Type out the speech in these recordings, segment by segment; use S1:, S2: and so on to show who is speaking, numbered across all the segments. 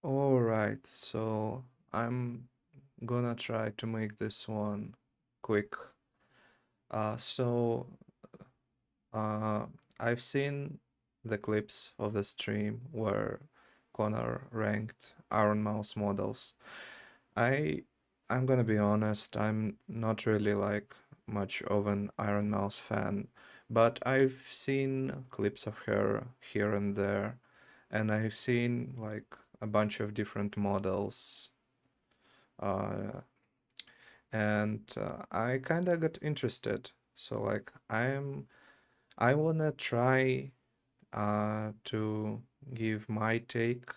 S1: All right, so I'm gonna try to make this one quick. So uh, I've seen the clips of the stream where Connor ranked IRONMAUSE models. I I'm gonna be honest, I'm not really like much of an IRONMAUSE fan, but I've seen clips of her here and there, and I've seen like a bunch of different models. Uh, and I kind of got interested. So like I wanna try to give my take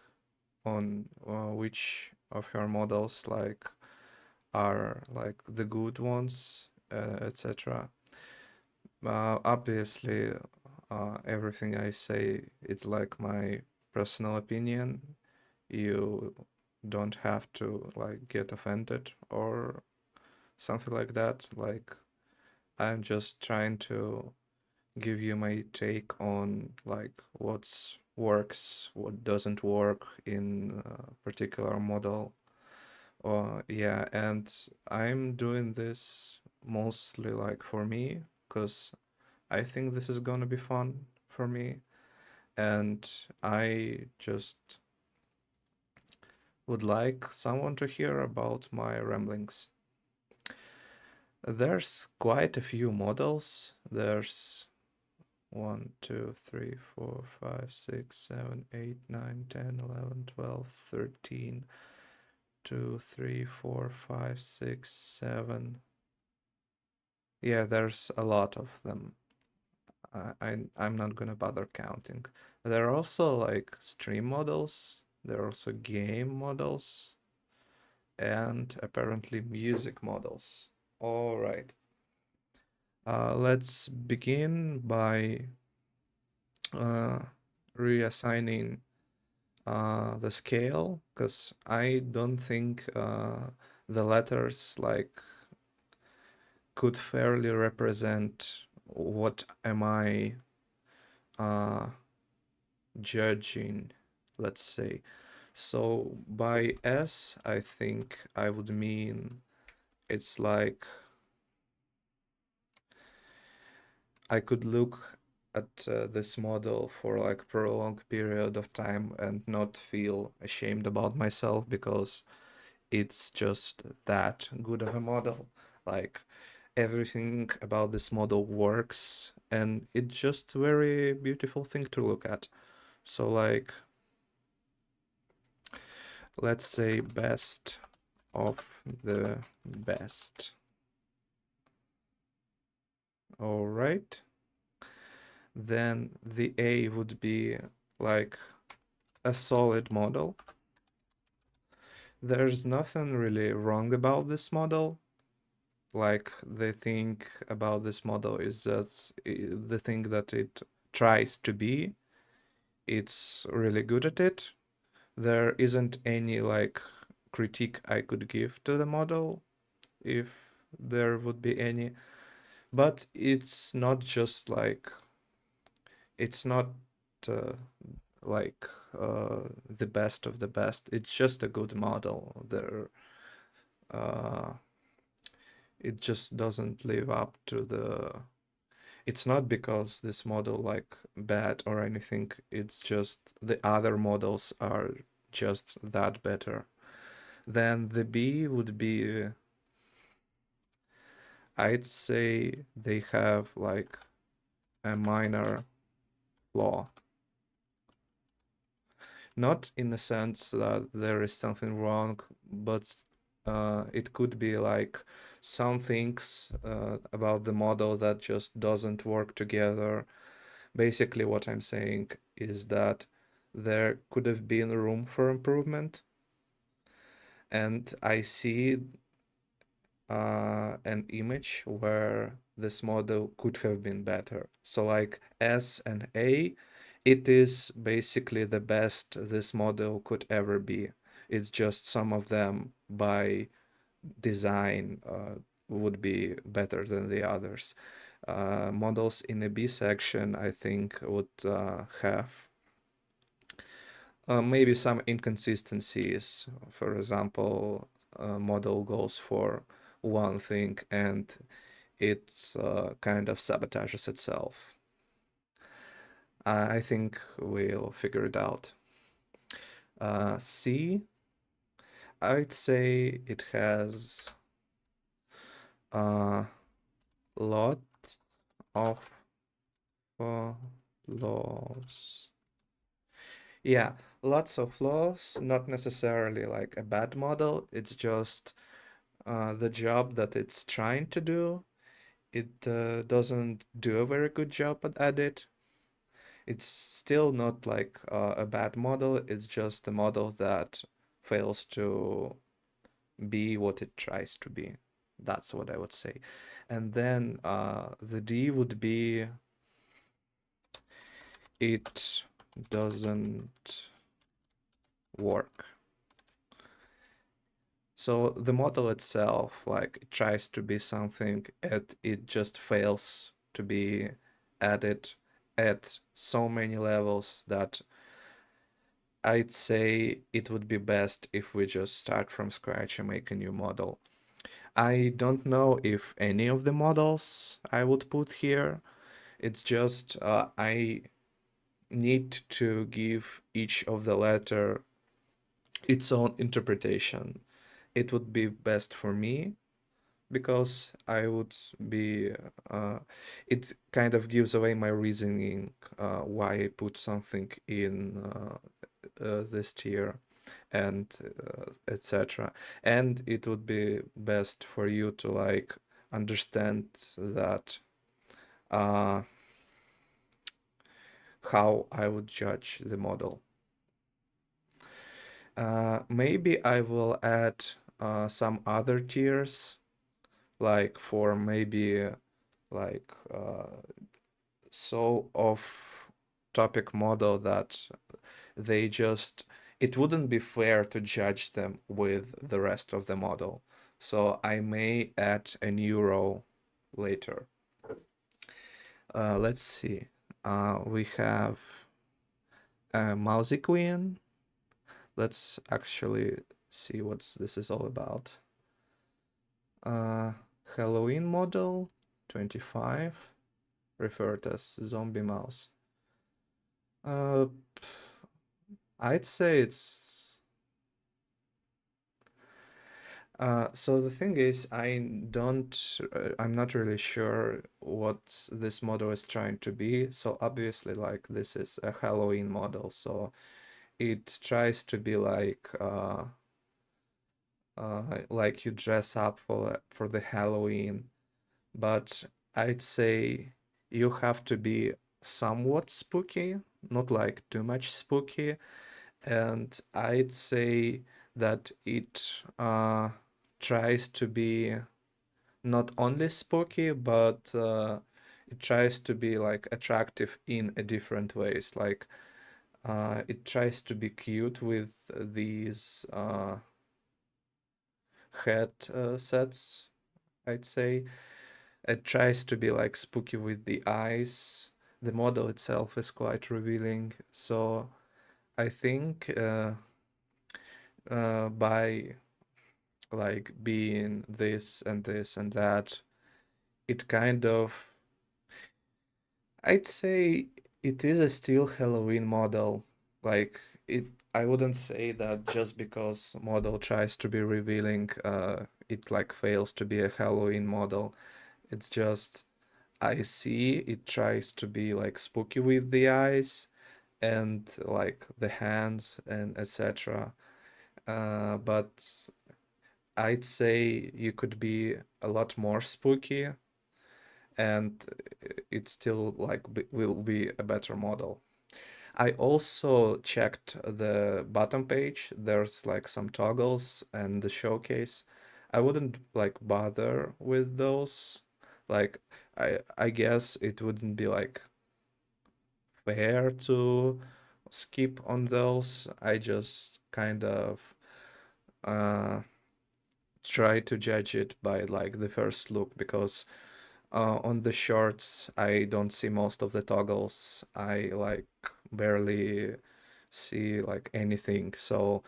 S1: on which of her models like are like the good ones, etc. Obviously, everything I say it's like my personal opinion. You don't have to like get offended or something like that. Like I'm just trying to give you my take on like what's works, what doesn't work in a particular model. Yeah, and I'm doing this mostly like for me, because I think this is gonna be fun for me, and I just would like someone to hear about my ramblings. There's quite a few models. There's 1, 2, 3, 4, 5, 6, 7, 8, 9, 10, 11, 12, 13, 2, 3, 4, 5, 6, 7. Yeah, there's a lot of them. I'm not gonna bother counting. There are also like stream models, there are also game models, and apparently music models. All right. Let's begin by uh, reassigning the scale, because I don't think the letters like could fairly represent what am I uh, judging, let's say. So by S, I think I would mean it's like I could look at this model for like prolonged period of time and not feel ashamed about myself because it's just that good of a model. Like everything about this model works and it's just very beautiful thing to look at. So like let's say best of the best. All right. Then the A would be like a solid model. There's nothing really wrong about this model. Like the thing about this model is that the thing that it tries to be, it's really good at it. There isn't any like critique I could give to the model if there would be any, but it's not just like it's not uh, like the best of the best. It's just a good model. Uh, it just doesn't live up to the. It's not because this model like bad or anything. It's just the other models are just that better. Then the B would be, I'd say they have like a minor flaw. Not in the sense that there is something wrong, but it could be like some things about the model that just doesn't work together. Basically, what I'm saying is that there could have been room for improvement, and I see an image where this model could have been better. So like S and A, it is basically the best this model could ever be. It's just some of them by design would be better than the others. Models in the B section, I think, would have Maybe some inconsistencies. For example, a model goes for one thing and it kind of sabotages itself. I think we'll figure it out. C, I'd say it has a lot of uh, flaws. Yeah, lots of flaws, not necessarily like a bad model. It's just the job that it's trying to do. It doesn't do a very good job at it. It's still not like a bad model. It's just a model that fails to be what it tries to be. That's what I would say. And then the D would be it doesn't work. So the model itself, like, it tries to be something, it just fails to be added at so many levels that I'd say it would be best if we just start from scratch and make a new model. I don't know if any of the models I would put here. It's just I need to give each of the letter its own interpretation. It would be best for me because I would be, uh, it kind of gives away my reasoning why I put something in this tier and etc. And it would be best for you to like understand that uh, how I would judge the model. Maybe I will add some other tiers, like for maybe like so off topic model that they just it wouldn't be fair to judge them with the rest of the model. So I may add a new row later. Let's see. We have a Mousy Queen. Let's actually see what this is all about. Uh, Halloween model 25, referred as zombie mouse. Uh, I'd say it's so the thing is, I'm not really sure what this model is trying to be. So obviously, like this is a Halloween model, so it tries to be like you dress up for the Halloween, but I'd say you have to be somewhat spooky, not like too much spooky, and I'd say that it tries to be not only spooky, but it tries to be like attractive in a different ways. Like it tries to be cute with these head sets, I'd say. It tries to be like spooky with the eyes. The model itself is quite revealing. So I think by like being this and this and that, it kind of, I'd say it is a still Halloween model. Like it, I wouldn't say that just because model tries to be revealing, it like fails to be a Halloween model. It's just I see it tries to be like spooky with the eyes and like the hands and etc. But I'd say you could be a lot more spooky and it still like will be a better model. I also checked the bottom page. There's like some toggles and the showcase. I wouldn't like bother with those. Like I guess it wouldn't be like fair to skip on those. I just kind of uh try to judge it by like the first look because on the shorts I don't see most of the toggles. I like barely see like anything. So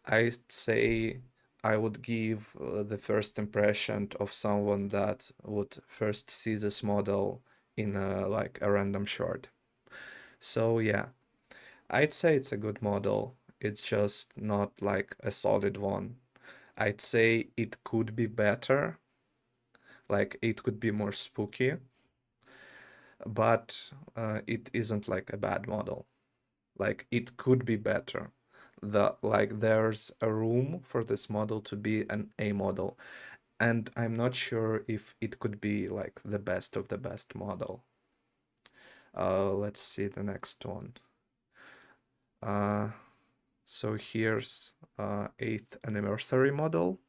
S1: I'd say I would give the first impression of someone that would first see this model in a like a random short. So yeah, I'd say it's a good model. It's just not like a solid one. I'd say it could be better, like it could be more spooky, but it isn't like a bad model. Like it could be better. Like there's a room for this model to be an A model, and I'm not sure if it could be like the best of the best model. Let's see the next one. Uh, so here's 8th anniversary model.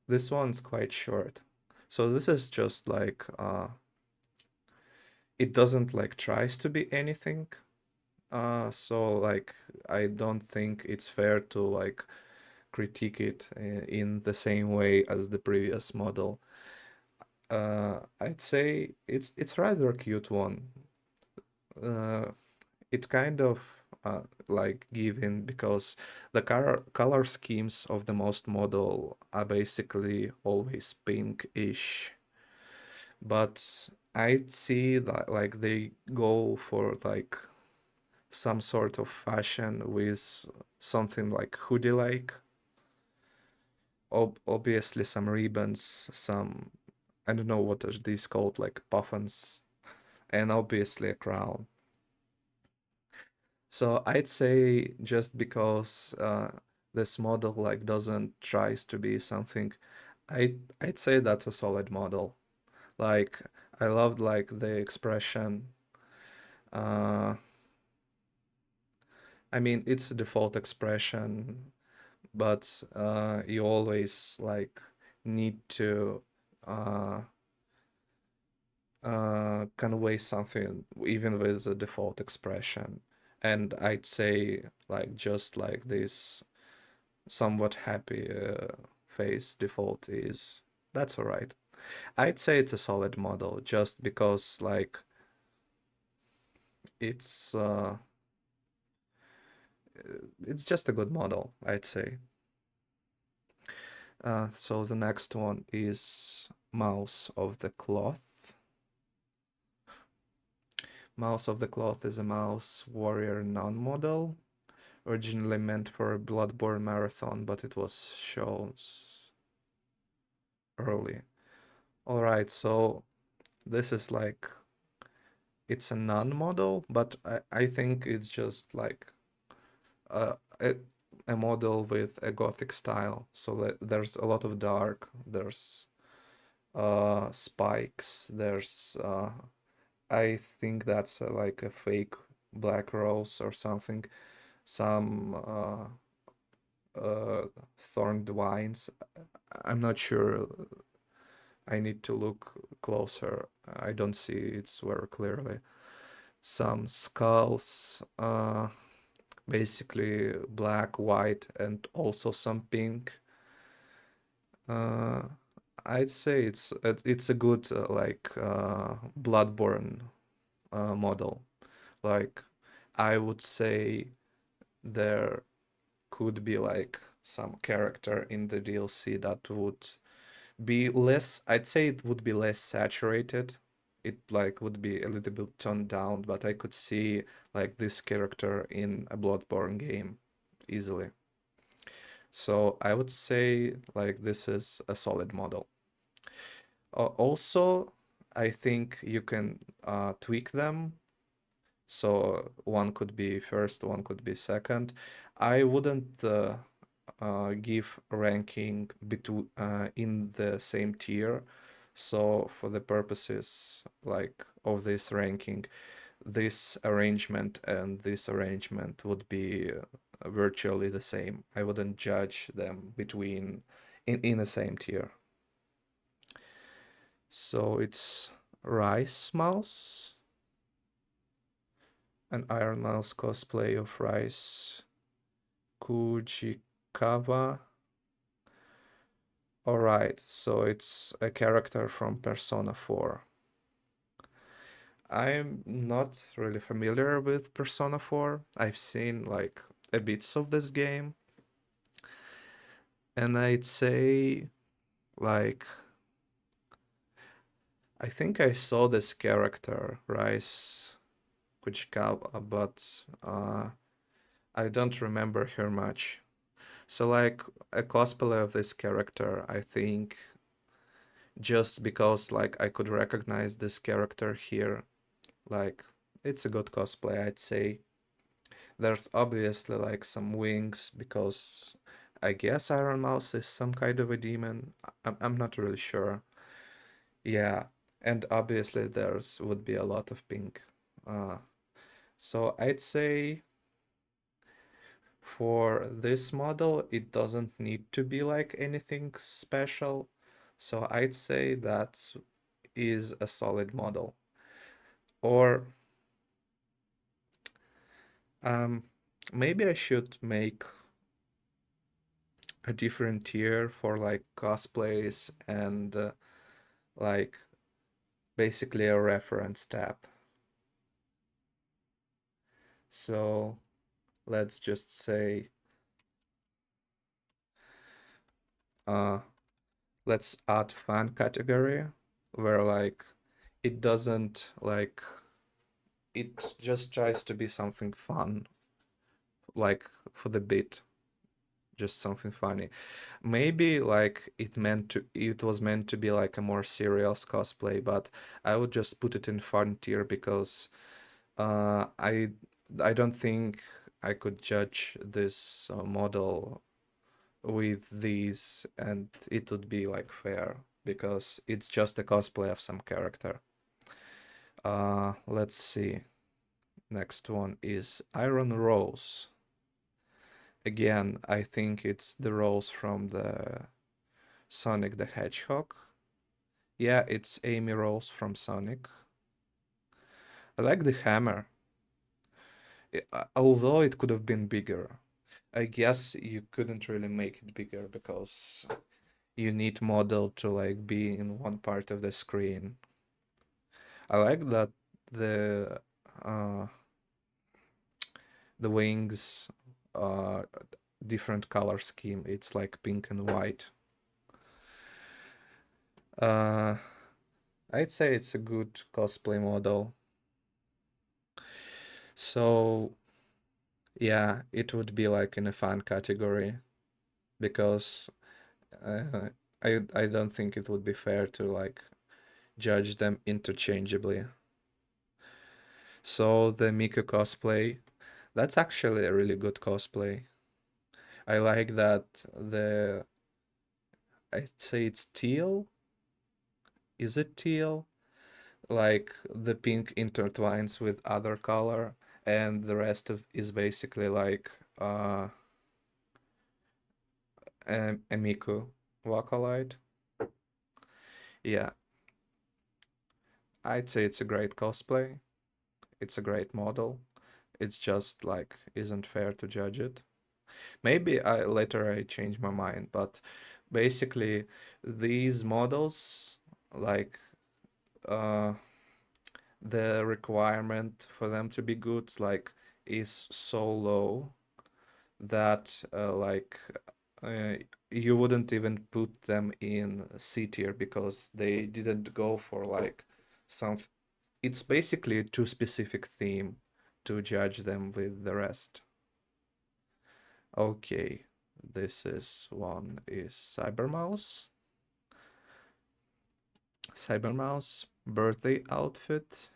S1: This one's quite short. So this is just like it doesn't like tries to be anything. So like I don't think it's fair to like critique it in the same way as the previous model. I'd say it's rather a cute one. Uh, it kind of like given because the color schemes of the most model are basically always pink-ish, but I'd see that like they go for like some sort of fashion with something like hoodie-like. Obviously some ribbons, some I don't know what are these called, like puffins, and obviously a crown. So I'd say just because this model like doesn't tries to be something, I'd say that's a solid model. Like I loved like the expression. Uh, I mean it's a default expression, but you always like need to uh, convey something even with the default expression. And I'd say like just like this somewhat happy face default is that's all right. I'd say it's a solid model just because like it's uh it's just a good model, I'd say. So the next one is Mouse of the Cloth. Mouse of the Cloth is a mouse warrior non-model, originally meant for a Bloodborne marathon, but it was shown early. Alright, so this is like it's a non-model, but I think it's just like a, a a model with a gothic style. So that there's a lot of dark, there's spikes, there's I think that's like a fake black rose or something, some uh thorned vines. I'm not sure. I need to look closer. I don't see it very clearly. Some skulls, basically black, white, and also some pink. Uh, I'd say it's a good like Bloodborne model. Like I would say there could be like some character in the DLC that would be less, I'd say it would be less saturated. It like would be a little bit toned down, but I could see like this character in a Bloodborne game easily. So I would say like this is a solid model. Also, I think you can tweak them. So one could be first, one could be second. I wouldn't give ranking between in the same tier. So for the purposes like of this ranking, this arrangement and this arrangement would be virtually the same. I wouldn't judge them between in the same tier. So it's Rice Mouse, an Iron Mouse cosplay of Rice Kujikawa. Alright, so it's a character from Persona 4. I'm not really familiar with Persona 4. I've seen like a bits of this game, and I'd say like I think I saw this character, Rice Kuchikawa, but I don't remember her much. So like a cosplay of this character, I think just because like I could recognize this character here, like it's a good cosplay, I'd say. There's obviously like some wings because I guess Iron Mouse is some kind of a demon. I'm not really sure. Yeah, and obviously there's would be a lot of pink. Uh, so I'd say for this model, it doesn't need to be like anything special. So I'd say that is a solid model. Or um, maybe I should make a different tier for like cosplays and like basically a reference tab. So let's just say uh let's add fun category where like it doesn't like it just tries to be something fun like for the bit, just something funny. Maybe like it was meant to be like a more serious cosplay, but I would just put it in fun tier because uh I I don't think I could judge this model with these and it would be like fair because it's just a cosplay of some character. Let's see. Next one is Iron Rose. Again, I think it's the Rose from the Sonic the Hedgehog. Yeah, it's Amy Rose from Sonic. I like the hammer, although it could have been bigger. I guess you couldn't really make it bigger because you need model to like be in one part of the screen. I like that the uh the wings different color scheme. It's like pink and white. Uh I'd say it's a good cosplay model. So yeah, it would be like in a fun category because uh, I don't think it would be fair to like judge them interchangeably. So the Miku cosplay, that's actually a really good cosplay. I like that the I'd say it's teal. Is it teal? Like the pink intertwines with other color and the rest of is basically like a Miku Vocaloid. Yeah, I'd say it's a great cosplay. It's a great model. It's just like isn't fair to judge it. Maybe I later I change my mind, but basically these models like uh the requirement for them to be good like is so low that uh, you wouldn't even put them in C tier because they didn't go for like some it's basically a too specific theme to judge them with the rest. Okay, this is one is Cybermouse birthday outfit.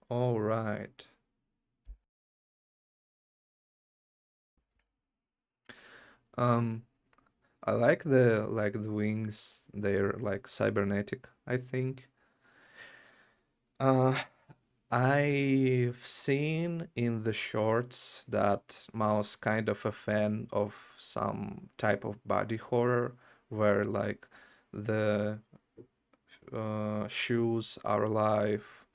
S1: All right. Um, I like the wings. They're like cybernetic, I think. Uh, I've seen in the shorts that Mao's kind of a fan of some type of body horror where like the shoes are alive,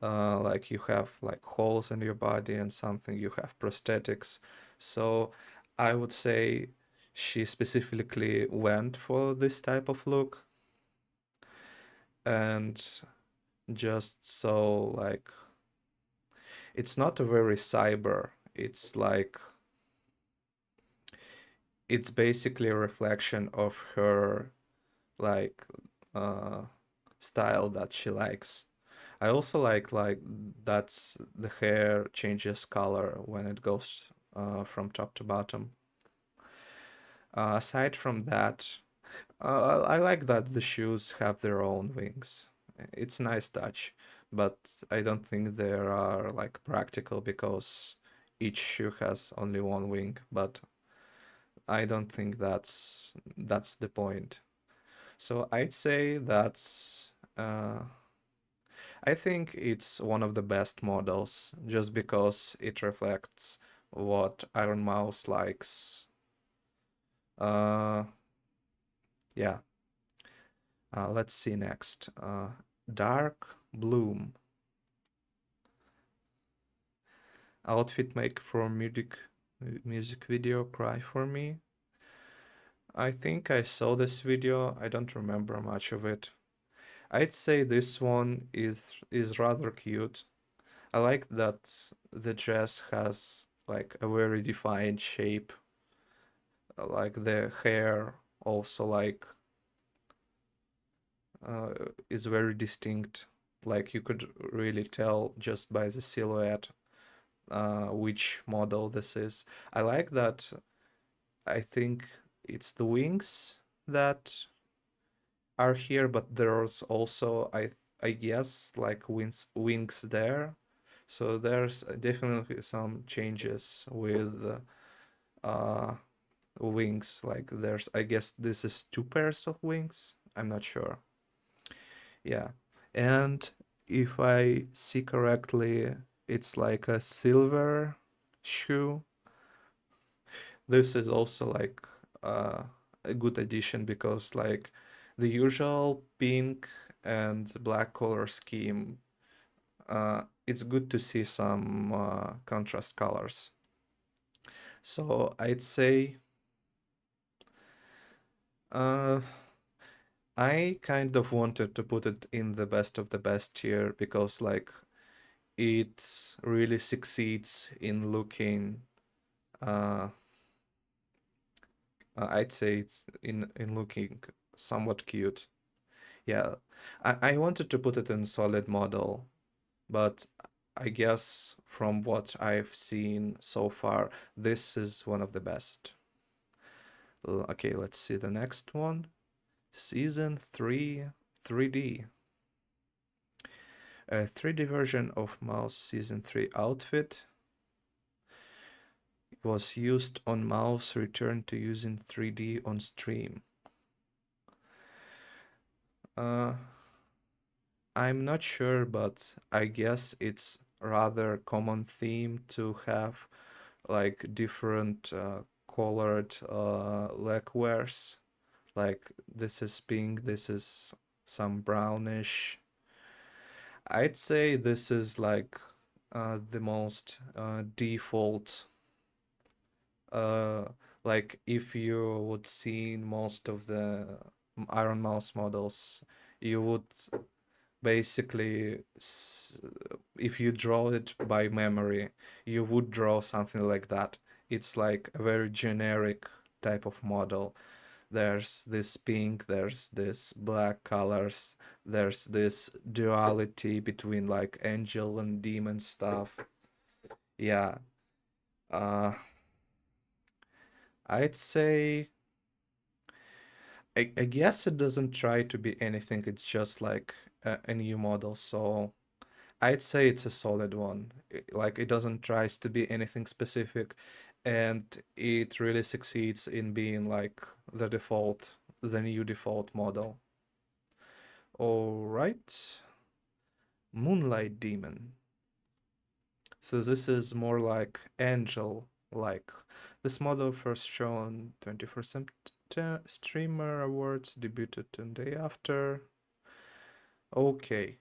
S1: like you have like holes in your body and something, you have prosthetics. So I would say she specifically went for this type of look. And just so like it's not a very cyber. It's like it's basically a reflection of her like uh style that she likes. I also like that's the hair changes color when it goes from top to bottom. Aside from that, I like that the shoes have their own wings. It's a nice touch, but I don't think they are like practical because each shoe has only one wing, but I don't think that's the point. So I'd say that's I think it's one of the best models just because it reflects what Iron Mouse likes. Uh, yeah. Let's see next. Dark Bloom. Outfit make for music video Cry for Me. I think I saw this video. I don't remember much of it. I'd say this one is rather cute. I like that the dress has like a very defined shape. Like the hair also like uh, is very distinct. Like you could really tell just by the silhouette which model this is. I like that. I think it's the wings that are here, but there's also I guess like wings there. So there's definitely some changes with uh wings. Like there's I guess this is two pairs of wings. I'm not sure. Yeah. And if I see correctly, it's like a silver shoe. This is also like a good addition because like the usual pink and black color scheme, it's good to see some contrast colors. So I'd say uh, I kind of wanted to put it in the best of the best tier because like it really succeeds in looking uh, I'd say it's in looking somewhat cute. Yeah, I wanted to put it in solid model, but I guess from what I've seen so far, this is one of the best. Okay, let's see the next one. Season 3 3D. A 3D version of Mouse Season 3 outfit was used on Mouse returned to using 3D on stream. Uh, I'm not sure, but I guess it's rather common theme to have like different colored leg wears. Like this is pink, this is some brownish. I'd say this is like the most default. Uh, like if you would see most of the Iron Mouse models, you would basically if you draw it by memory you would draw something like that. It's like a very generic type of model. There's this pink, there's this black colors, there's this duality between like angel and demon stuff. Yeah. uh I'd say I guess it doesn't try to be anything, it's just like a new model, so I'd say it's a solid one. Like it doesn't tries to be anything specific, and it really succeeds in being like the new default model. All right, Moonlight Demon. So this is more like Angel like. This model first shown 21st Streamer Awards, debuted 10 day after. Okay,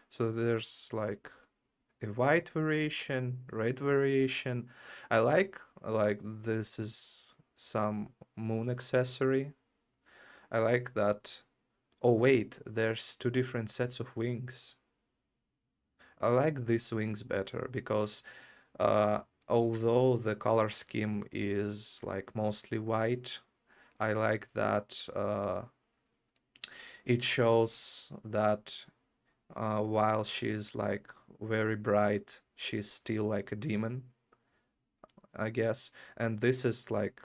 S1: so there's like a white variation, red variation. I like this is some moon accessory. I like that. Oh wait, there's two different sets of wings. I like these wings better because uh, although the color scheme is like mostly white, I like that it shows that while she's like very bright, she's still like a demon, I guess. And this is like,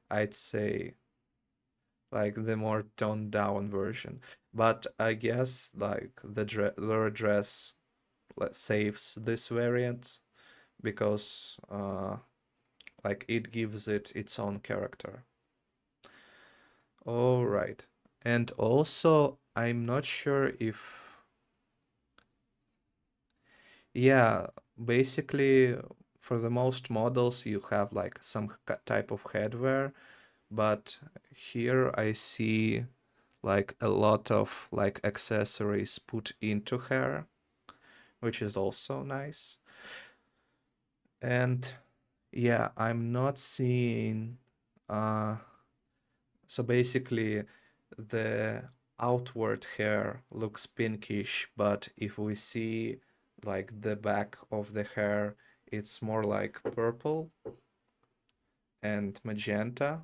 S1: I'd say, like the more toned down version. But I guess like the dress saves this variant because like it gives it its own character. All right. And also, I'm not sure if, yeah, basically for the most models you have like some type of headwear, but here I see like a lot of like accessories put into her, which is also nice. And yeah, I'm not seeing uh so basically the outward hair looks pinkish, but if we see like the back of the hair, it's more like purple and magenta.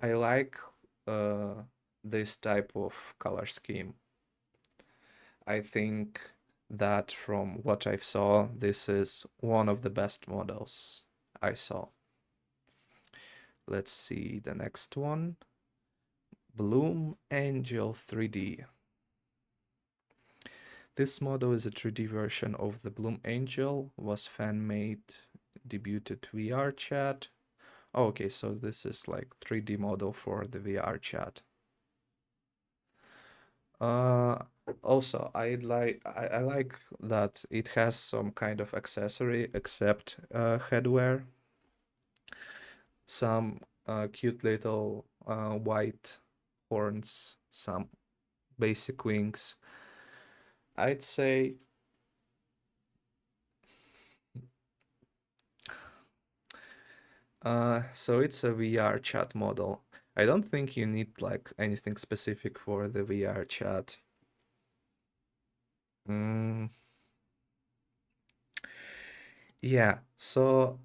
S1: I like uh, this type of color scheme. I think that from what I saw, this is one of the best models I saw. Let's see the next one. Bloom Angel 3D. This model is a 3D version of the Bloom Angel, was fan-made, debuted VR chat. Oh, okay, so this is like 3D model for the VR chat. Uh, Also, I like that it has some kind of accessory except headwear, some cute little white horns, some basic wings. I'd say so it's a VR chat model. I don't think you need like anything specific for the VR chat. Mm, yeah, so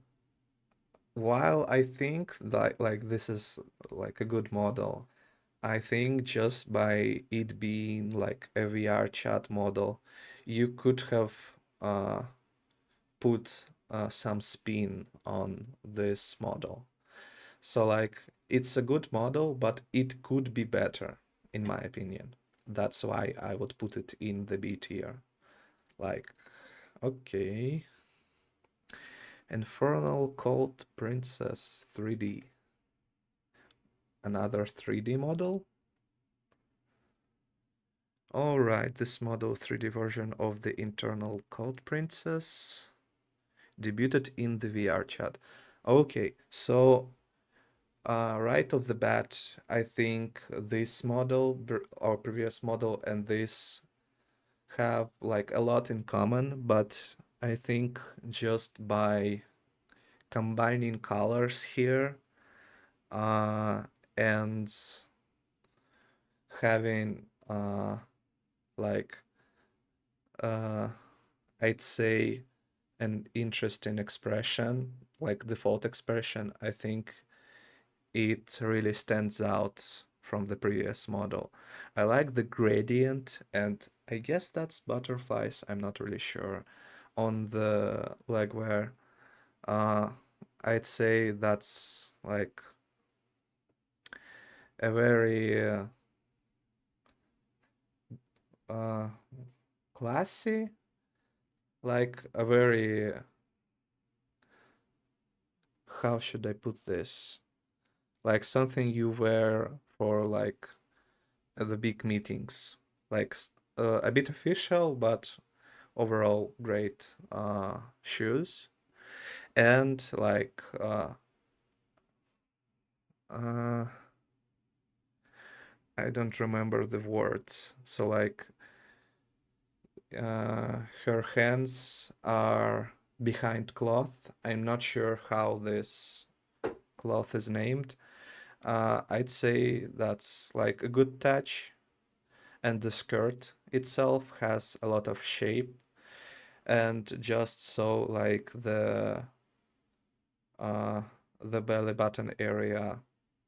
S1: while I think that like this is like a good model, I think just by it being like a VR chat model, you could have uh, put some spin on this model. So like it's a good model, but it could be better, in my opinion. That's why I would put it in the B tier. Like, okay. Infernal Cold Princess 3D. Another 3D model? Alright, this model 3D version of the Internal Cold Princess debuted in the VR chat. Okay, so right off the bat, I think this model, our previous model, and this have like a lot in common, but I think just by combining colors here uh, and having like uh, I'd say an interesting expression, like default expression, I think it really stands out from the previous model. I like the gradient, and I guess that's butterflies, I'm not really sure, on the legwear. Uh, I'd say that's like a very uh, classy, like a very, how should I put this? Like something you wear for like the big meetings, like a bit official, but overall great shoes. And like uh, I don't remember the words. So like her hands are behind cloth. I'm not sure how this cloth is named. I'd say that's like a good touch, and the skirt itself has a lot of shape. and just so like uh the belly button area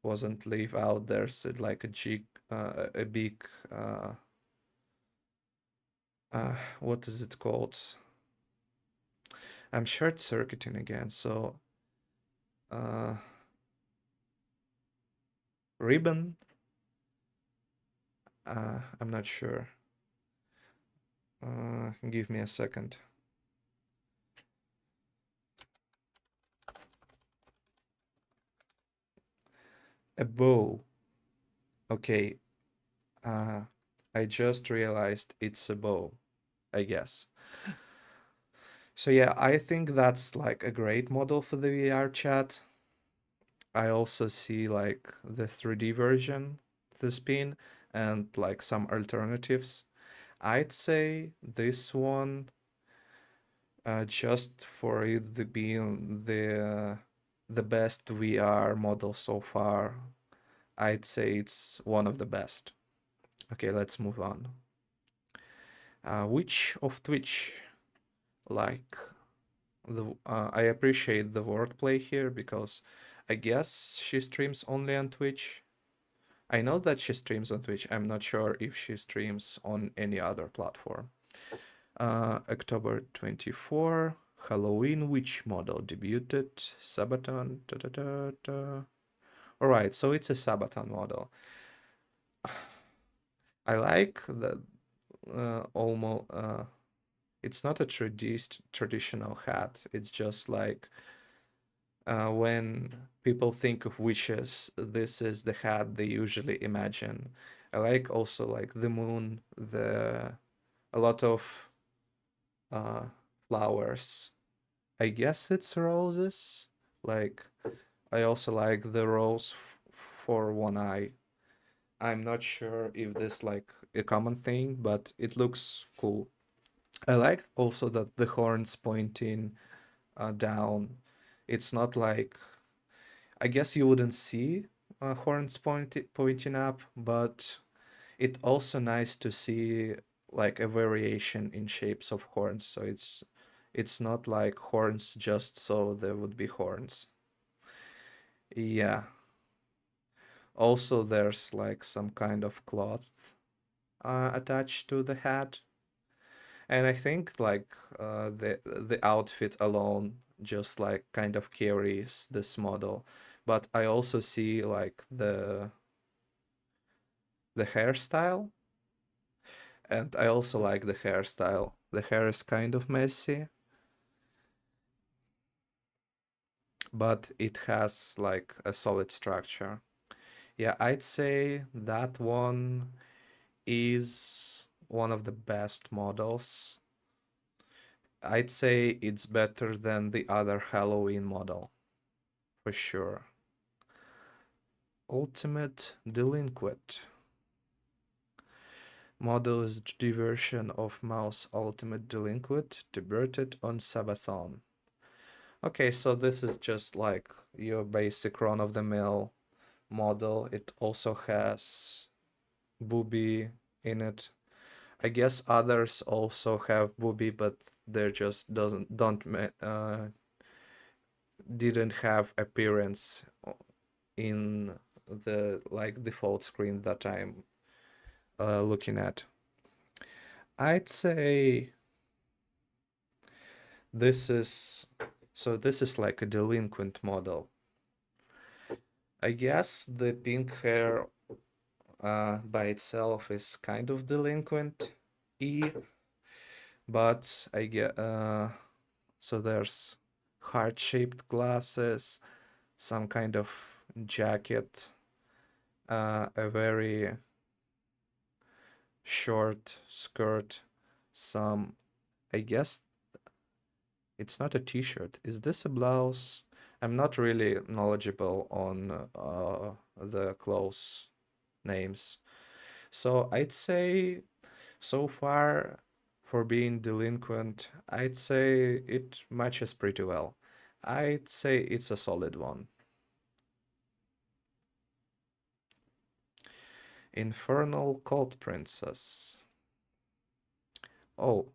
S1: wasn't leave out, there's like a big what is it called? I'm short circuiting again, so uh ribbon, I'm not sure. Give me a second. A bow. Okay, uh, I just realized it's a bow, I guess. So yeah, I think that's like a great model for the VR chat. I also see like the 3D version, the spin, and like some alternatives. I'd say this one, just for it being the best VR model so far, I'd say it's one of the best. Okay, let's move on. Which of Twitch? Like I appreciate the wordplay here because I guess she streams only on Twitch. I know that she streams on Twitch. I'm not sure if she streams on any other platform. October 24, Halloween witch model debuted. Sabaton. Da, da, da, da. All right, so it's a Sabaton model. I like that almost. It's not a traditional hat. It's just like when people think of witches, this is the hat they usually imagine. I like also like the moon, the a lot of uh, flowers. I guess it's roses. Like I also like the rose for one eye. I'm not sure if this like a common thing, but it looks cool. I like also that the horns pointing down. It's not like I guess you wouldn't see horns pointing up, but it also nice to see like a variation in shapes of horns. So it's not like horns just so there would be horns. Yeah. Also, there's like some kind of cloth attached to the hat, and I think like the outfit alone just like kind of carries this model. But I also see like the hairstyle, and I also like the hairstyle. The hair is kind of messy, but it has like a solid structure. Yeah, I'd say that one is one of the best models. I'd say it's better than the other Halloween model, for sure. Ultimate Delinquent. Model is the version of Mouse Ultimate Delinquent debuted on Sabathon. Okay, so this is just like your basic run-of-the-mill model. It also has booby in it. I guess others also have booby, but they're just doesn't don't didn't have appearance in the like default screen that I'm looking at. I'd say this is this is like a delinquent model. I guess the pink hair by itself is kind of delinquent E, but I get so there's heart-shaped glasses, some kind of jacket, a very short skirt, some I guess it's not a t-shirt. Is this a blouse? I'm not really knowledgeable on the clothes names. So I'd say so far for being delinquent, I'd say it matches pretty well. I'd say it's a solid one. Infernal Cold Princess. Oh,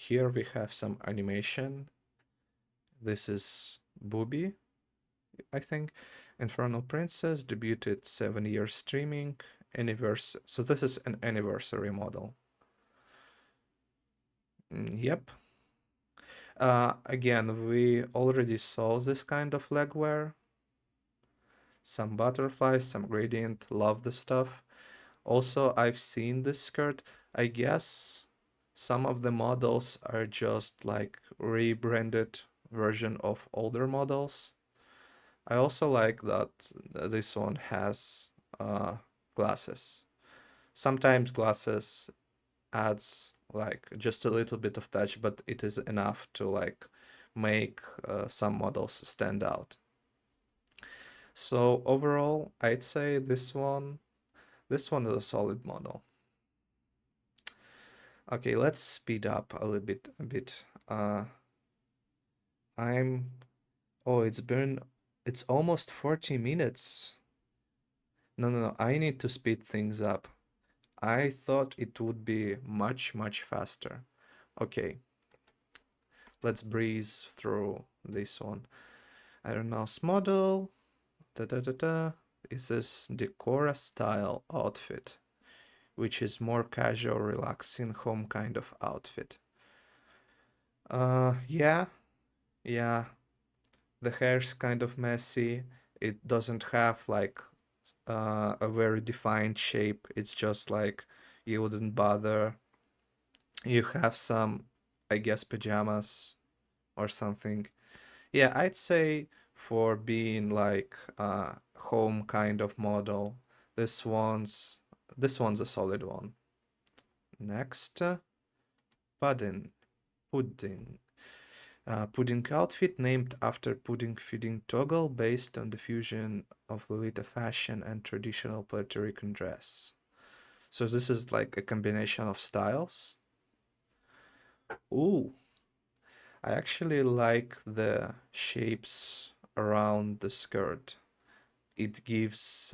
S1: Here we have some animation. This is Booby, I think. Infernal Princess debuted 7 year streaming anniversary. So this is an anniversary model. Yep. Again, we already saw this kind of legwear. Some butterflies, some gradient, love the stuff. Also, I've seen this skirt. I guess some of the models are just like rebranded version of older models. I also like that this one has glasses. Sometimes glasses adds like just a little bit of touch, but it is enough to like make some models stand out. So overall, I'd say this one is a solid model. Okay, let's speed up a bit. I'm oh, it's almost 40 minutes. No, I need to speed things up. I thought it would be much faster. Okay, let's breeze through this one. IRONMAUSE model. Da da da da. Is this Decora style outfit, which is more casual, relaxing, home kind of outfit. Yeah, yeah. The hair's kind of messy. It doesn't have like a very defined shape. It's just like you wouldn't bother. You have some, I guess, pajamas or something. Yeah, I'd say for being like a home kind of model, this one's this one's a solid one. Next, pudding, pudding. Pudding outfit named after pudding feeding toggle based on the fusion of Lolita fashion and traditional Puerto Rican dress. So this is like a combination of styles. Ooh, I actually like the shapes around the skirt. It gives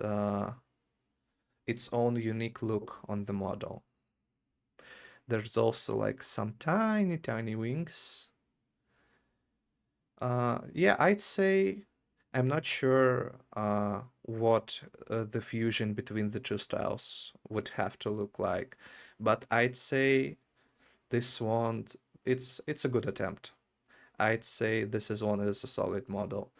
S1: its own unique look on the model. There's also like some tiny wings. Yeah, I'd say I'm not sure what the fusion between the two styles would have to look like, but I'd say this one, it's a good attempt. I'd say this is one is a solid model.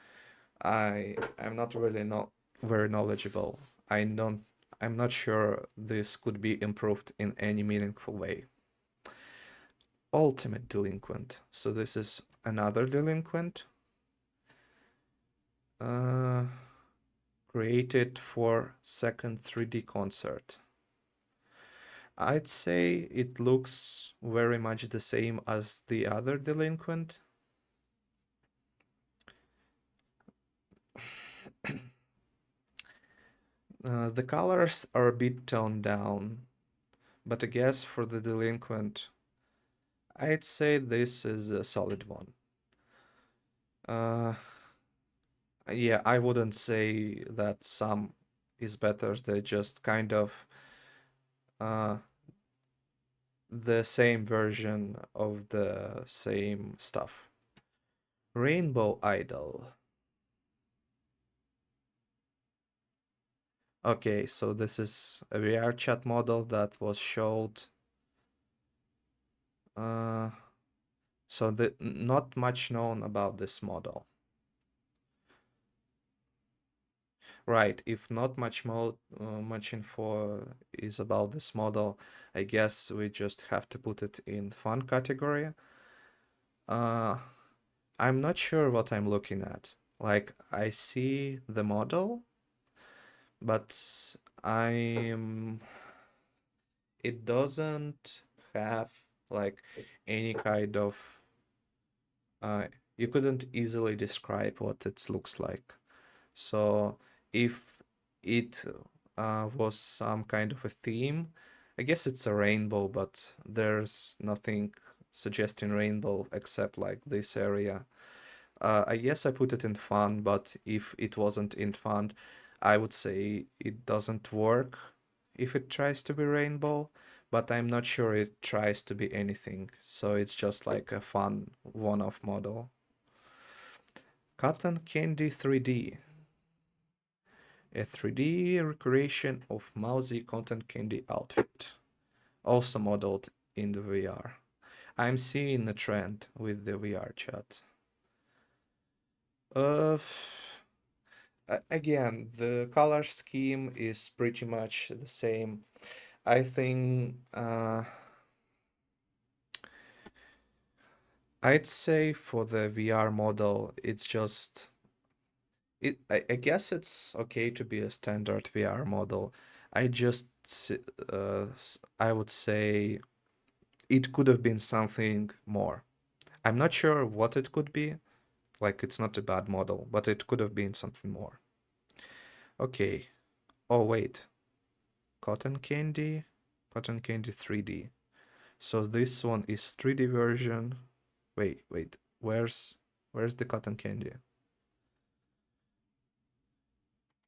S1: I'm not really not very knowledgeable. I'm not sure this could be improved in any meaningful way. Ultimate delinquent. So this is another delinquent. Uh, Created for second 3D concert. I'd say it looks very much the same as the other delinquent. The colors are a bit toned down, but I guess for the delinquent, I'd say this is a solid one. Uh, yeah, I wouldn't say that some is better. They're just kind of uh, the same version of the same stuff. Rainbow Idol. Okay, so this is a VR chat model that was showed. Uh, so not much known about this model. Right, if not much info is about this model, I guess we just have to put it in fun category. Uh, I'm not sure what I'm looking at. Like, I see the model, but I'm it doesn't have like any kind of uh you couldn't easily describe what it looks like. So if it was some kind of a theme, I guess it's a rainbow, but there's nothing suggesting rainbow except like this area. I guess I put it in fun, but if it wasn't in fun, I would say it doesn't work if it tries to be rainbow. but I'm not sure it tries to be anything. So it's just like a fun one-off model. Cotton Candy 3D, a 3D recreation of Mousy Cotton Candy outfit, also modeled in the VR. I'm seeing a trend with the VR chat. Uh, Again, the color scheme is pretty much the same. I think I'd say for the VR model, it's just I guess it's okay to be a standard VR model. I would say it could have been something more. I'm not sure what it could be. Like it's not a bad model, but it could have been something more. Okay. Oh wait, Cotton Candy, Cotton Candy 3D. So this one is 3D version. Wait. Where's the Cotton Candy?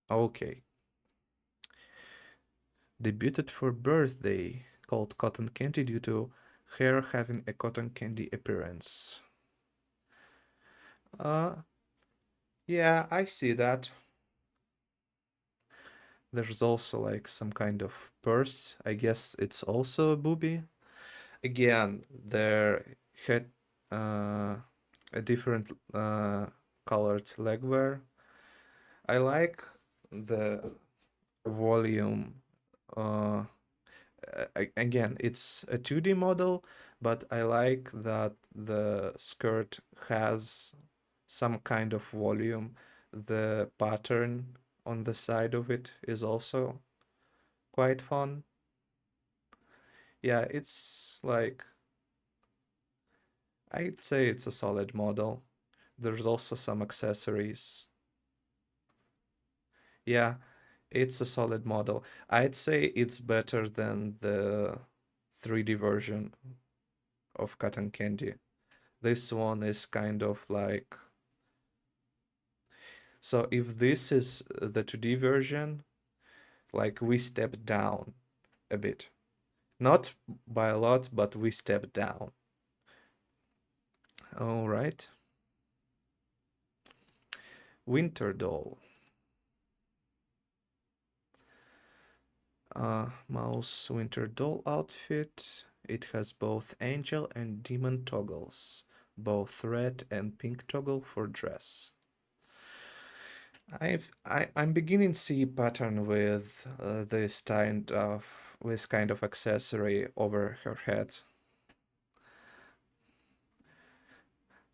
S1: Okay. Debuted for birthday, called Cotton Candy due to hair having a cotton candy appearance. Uh, yeah, I see that. There's also like some kind of purse. I guess it's also a booby. Again, there had a different colored legwear. I like the volume. Uh, Again, it's a 2D model, but I like that the skirt has some kind of volume. The pattern on the side of it is also quite fun. Yeah, it's like I'd say it's a solid model. There's also some accessories. Yeah, it's a solid model. I'd say it's better than the 3D version of Cotton Candy. This one is kind of like, so if this is the 2D version, like we step down a bit. Not by a lot, but we step down. All right. Winter Doll. Mouse Winter Doll outfit. It has both angel and demon toggles, both red and pink toggle for dress. I'm beginning to see pattern with this kind of accessory over her head.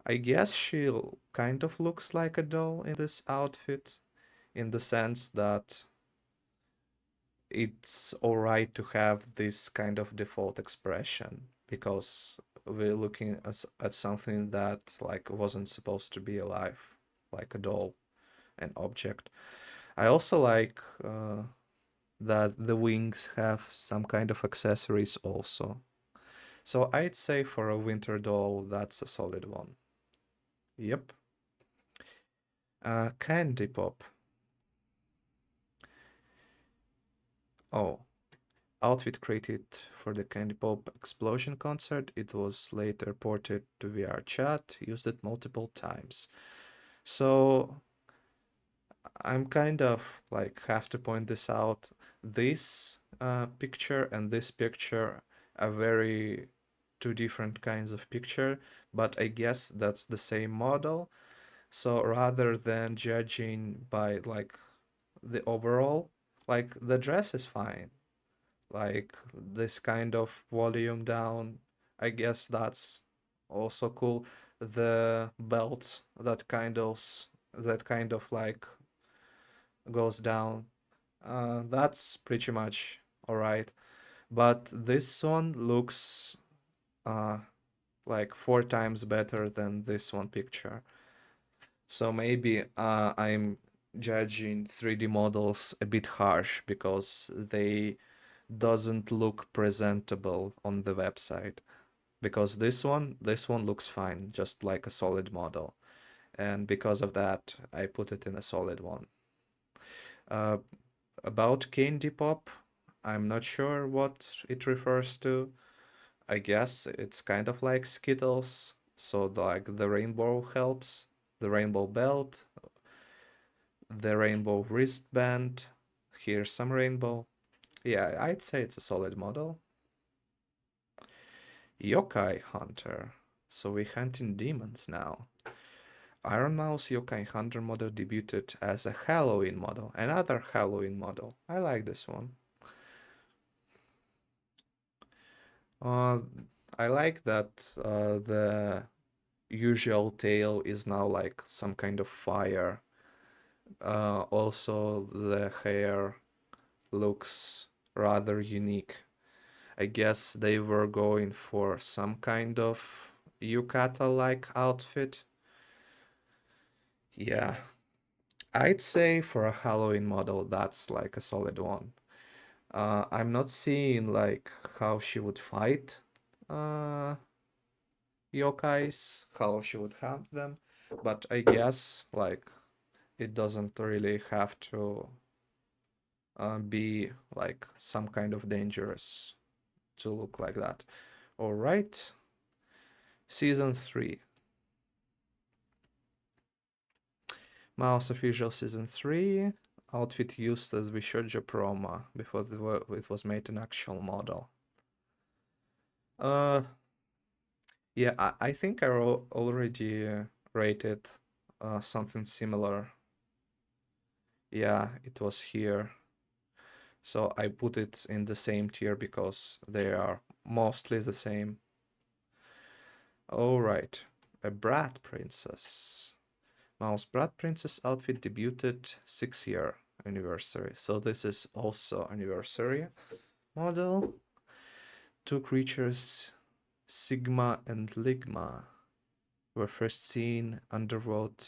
S1: I guess she kind of looks like a doll in this outfit, in the sense that it's alright to have this kind of default expression because we're looking at something that like wasn't supposed to be alive, like a doll, an object. I also like that the wings have some kind of accessories also. So I'd say for a winter doll, that's a solid one. Yep. Candy Pop. Oh, outfit created for the Candy Pop Explosion concert. It was later ported to VR chat, used it multiple times. So I'm kind of like have to point this out. This picture and this picture are very two different kinds of picture, but I guess that's the same model. So rather than judging by like the overall, like the dress is fine. Like this kind of volume down, I guess that's also cool. The belt that kind of like goes down, that's pretty much all right. But this one looks uh like four times better than this one picture. So maybe I'm judging 3D models a bit harsh because they doesn't look presentable on the website. Because this one looks fine, just like a solid model. And because of that, I put it in a solid one. Uh, about Candy Pop, I'm not sure what it refers to. I guess it's kind of like Skittles, so like the rainbow helps, the rainbow belt, the rainbow wristband. Here's some rainbow. Yeah, I'd say it's a solid model. Yokai Hunter. So we're hunting demons now. Iron Mouse Yokai Hunter model debuted as a Halloween model, another Halloween model. I like this one. Uh, I like that the usual tail is now like some kind of fire. Also, the hair looks rather unique. I guess they were going for some kind of yukata-like outfit. Yeah, I'd say for a Halloween model, that's like a solid one. I'm not seeing like how she would fight uh, yokais, how she would hunt them, but I guess like it doesn't really have to be like some kind of dangerous to look like that. All right, season 3. Mouse official season 3. Outfit used as the shoujo promo before it was made an actual model. Uh, yeah, I think I already rated something similar. Yeah, it was here. So I put it in the same tier because they are mostly the same. All right, a Brat Princess. Mouse Brat Princess outfit debuted 6-year anniversary. So this is also anniversary model. Two creatures, Sigma and Ligma, were first seen underworld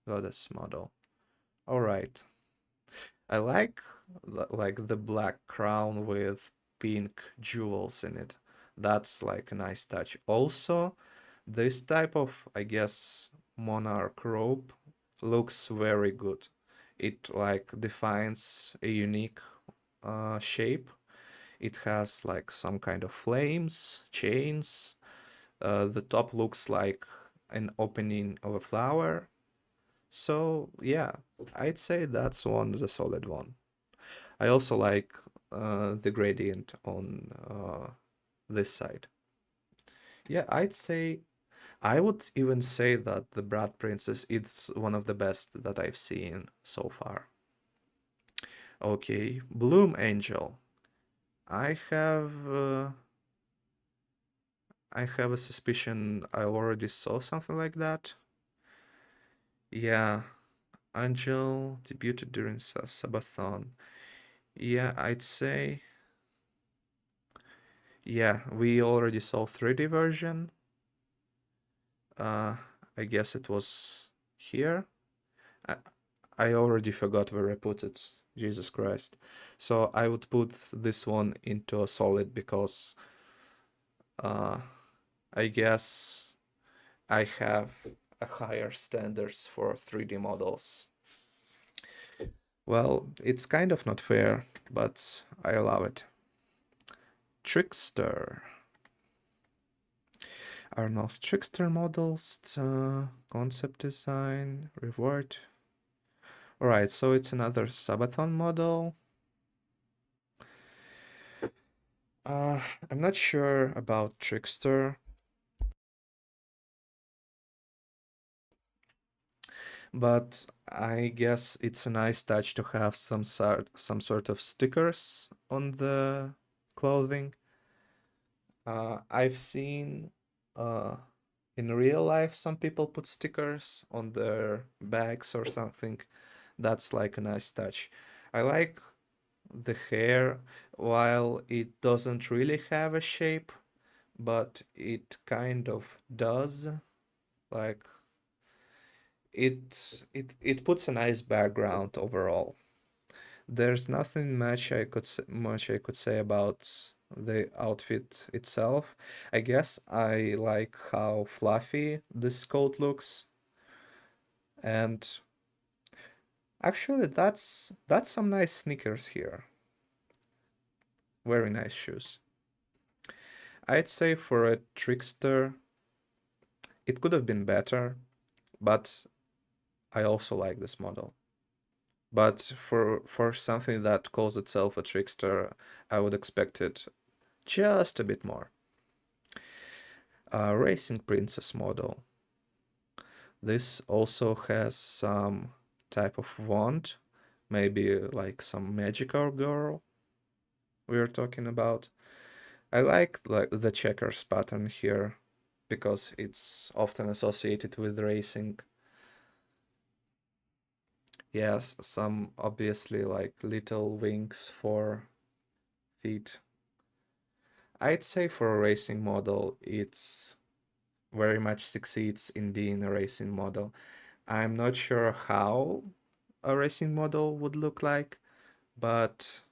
S1: goddess model. All right. I like the black crown with pink jewels in it. That's like a nice touch. Also, this type of, I guess, monarch robe looks very good. It like defines a unique shape. It has like some kind of flames, chains. The top looks like an opening of a flower. So yeah, I'd say that's one the solid one. I also like the gradient on this side. Yeah, I would even say that the Brat Princess is one of the best that I've seen so far. Okay, Bloom Angel. I have uh, I have a suspicion I already saw something like that. Yeah, Angel debuted during Sabathon. Yeah, I'd say yeah, we already saw 3D version. Uh, I guess it was here. I, I already forgot where I put it. Jesus Christ. So I would put this one into a solid because uh, I guess I have a higher standards for 3D models. Well, it's kind of not fair, but I allow it. Trickster. Are not Trickster models, concept design, reward. Alright, so it's another Sabathon model. Uh, I'm not sure about Trickster, but I guess it's a nice touch to have some sort of stickers on the clothing. I've seen in real life some people put stickers on their bags or something. That's like a nice touch. I like the hair while it doesn't really have a shape, but it kind of does. Like it puts a nice background overall. There's nothing much I could say about the outfit itself. I guess I like how fluffy this coat looks, and actually that's some nice sneakers here. Very nice shoes. I'd say for a trickster, it could have been better, but I also like this model. But for something that calls itself a trickster, I would expect it just a bit more. Racing Princess model. This also has some type of wand, maybe like some magical girl we are talking about. I like the checkers pattern here because it's often associated with racing. Yes, some obviously like little wings for feet. I'd say for a racing model, it's very much succeeds in being a racing model. I'm not sure how a racing model would look like, but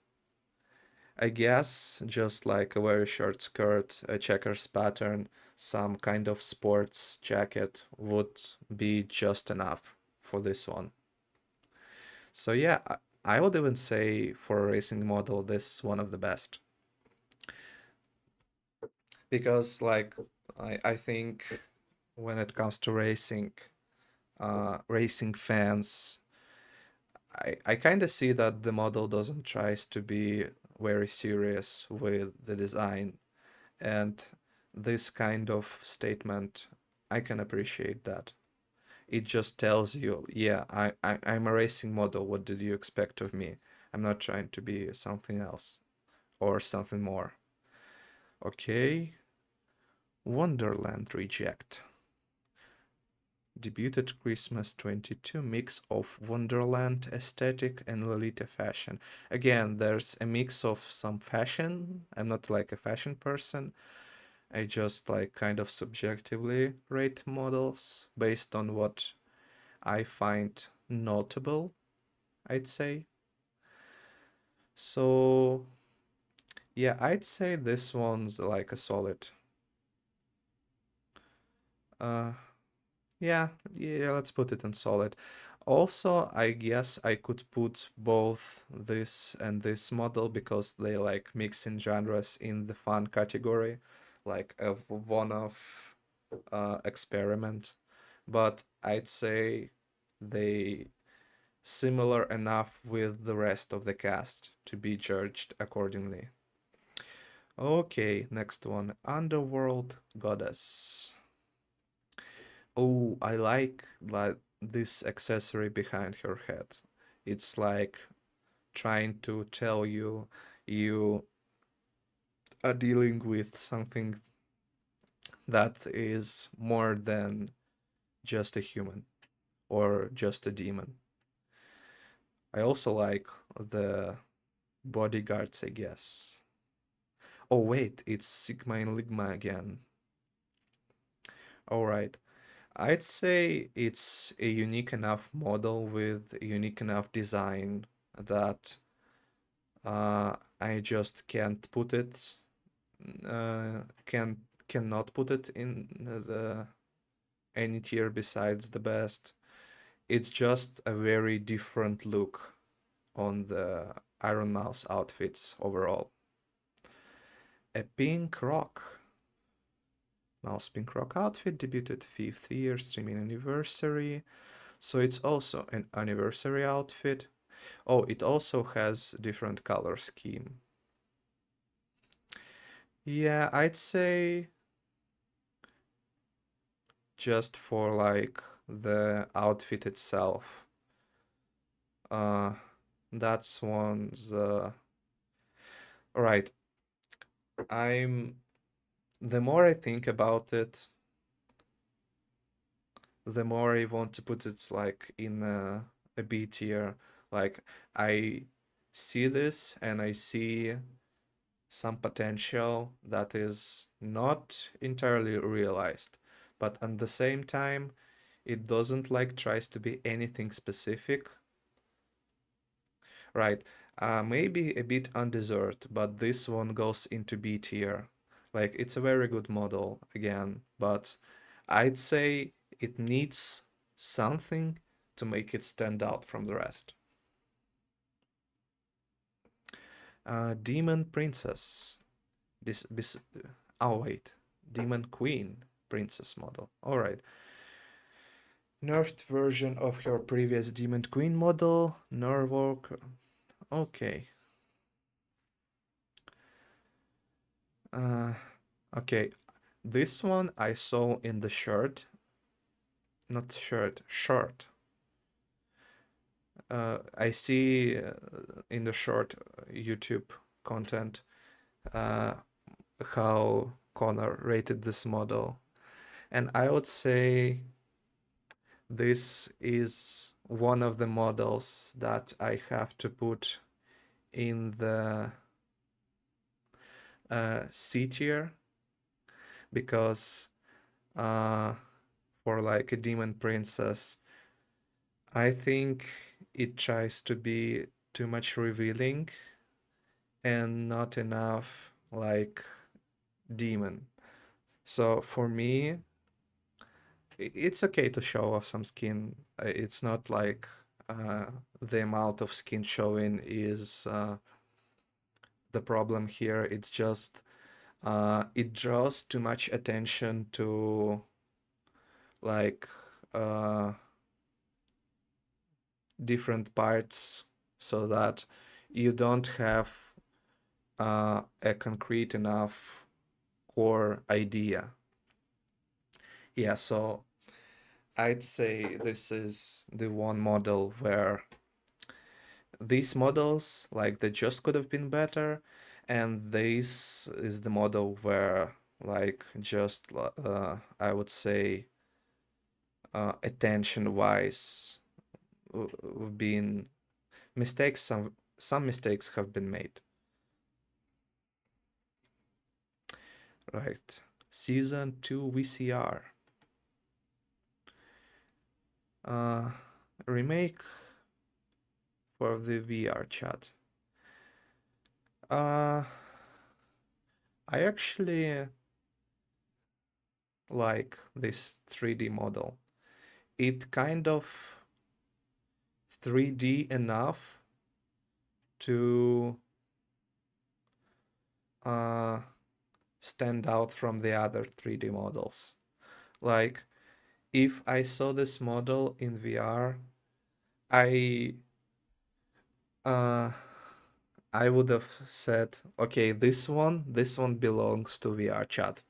S1: I guess just like a very short skirt, a checkers pattern, some kind of sports jacket would be just enough for this one. So yeah, I would even say for a racing model, this is one of the best. Because like I think when it comes to racing, racing fans, I kind of see that the model doesn't tries to be very serious with the design, and this kind of statement, I can appreciate that. It just tells you, yeah, I'm a racing model. What did you expect of me? I'm not trying to be something else or something more. Okay, Wonderland Reject. Debuted Christmas 22 mix of Wonderland aesthetic and Lolita fashion. Again, there's a mix of some fashion. I'm not like a fashion person. I just like kind of subjectively rate models based on what I find notable, I'd say. So, yeah, I'd say this one's like a solid. Uh, Yeah, yeah, let's put it in solid. Also, I guess I could put both this and this model because they like mixing genres in the fun category, like a one-off experiment. But I'd say they similar enough with the rest of the cast to be judged accordingly. Okay, next one, Underworld Goddess. Oh, I like this accessory behind her head. It's like trying to tell you you are dealing with something that is more than just a human or just a demon. I also like the bodyguards, I guess. Oh wait, it's Sigma and Ligma again. All right. I'd say it's a unique enough model with a unique enough design that I just can't put it, can cannot put it in the any tier besides the best. It's just a very different look on the Iron Mouse outfits overall. A pink rock. Mouse pink rock outfit debuted 5th year streaming anniversary. So it's also an anniversary outfit. Oh, it also has different color scheme. Yeah, I'd say just for like the outfit itself. Uh, that's one's. All right. I'm. The more I think about it, the more I want to put it like in a B tier. Like I see this and I see some potential that is not entirely realized, but at the same time, it doesn't like tries to be anything specific. Right. Maybe a bit undeserved, but this one goes into B tier. Like, it's a very good model, again, but I'd say it needs something to make it stand out from the rest. Demon Princess. This. Oh wait, Demon Queen Princess model. All right. Nerfed version of her previous Demon Queen model. Norwalk. Okay. Uh, okay. This one I saw in the shirt. Not shirt. Short. I see in the short YouTube content uh, how Connor rated this model. And I would say this is one of the models that I have to put in the C tier because uh, for like a Demon Princess, I think it tries to be too much revealing and not enough like demon. So for me, it's okay to show off some skin. It's not like the amount of skin showing is the problem here. It's just it draws too much attention to like uh, different parts so that you don't have a concrete enough core idea. Yeah, so I'd say this is the one model where these models, like, they just could have been better, and this is the model where, like, just I would say, attention-wise, have been mistakes. Some mistakes have been made. Right. Season 2 VCR. Uh, remake for the VR chat. Uh, I actually like this 3D model. It kind of 3D enough to uh, stand out from the other 3D models. Like, if I saw this model in VR, I uh, I would have said, okay, this one belongs to VR chat,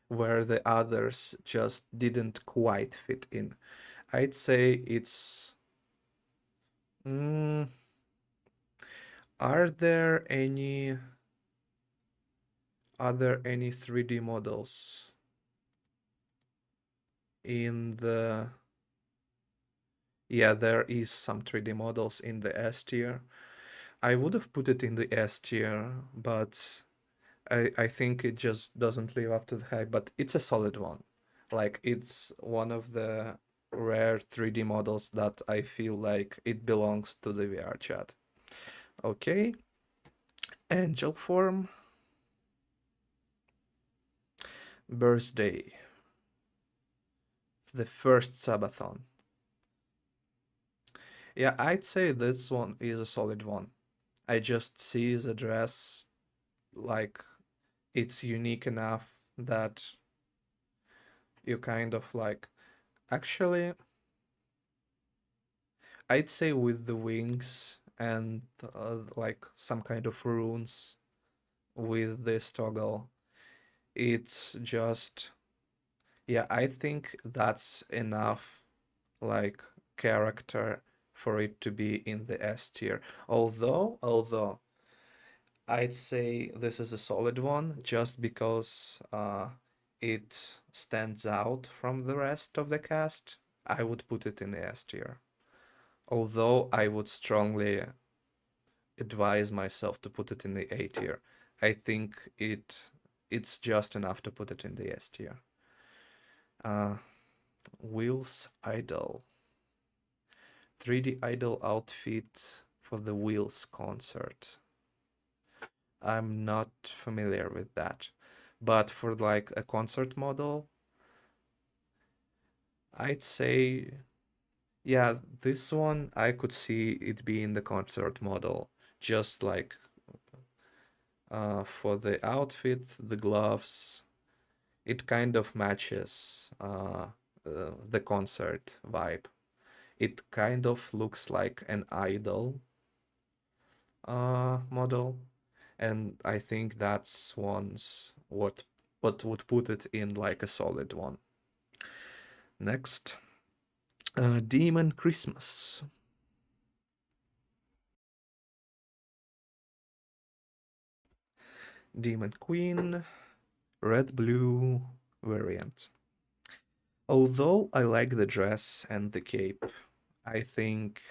S1: where the others just didn't quite fit in. I'd say it's. Mm, are there any 3D models in the. Yeah, there is some 3D models in the S tier. I would have put it in the S tier, but I think it just doesn't live up to the hype, but it's a solid one. Like, it's one of the rare 3D models that I feel like it belongs to the VR chat. Okay, Angel form, birthday, the first Sabathon. Yeah, I'd say this one is a solid one. I just see the dress like it's unique enough that you kind of like. Actually, I'd say with the wings and like some kind of runes with this toggle, it's just, yeah, I think that's enough like character for it to be in the S tier. Although I'd say this is a solid one just because it stands out from the rest of the cast. I would put it in the S tier. Although I would strongly advise myself to put it in the A tier. I think it's just enough to put it in the S tier. Uh, Wheels Idol. 3D Idol outfit for the Wheels concert. I'm not familiar with that. But for like a concert model, I'd say, yeah, this one I could see it being the concert model. Just like For the outfit, the gloves, it kind of matches the concert vibe. It kind of looks like an idol model, and I think that's one's what would put it in like a solid one. Next, Demon Christmas. Demon Queen, red blue variant. Although I like the dress and the cape, I think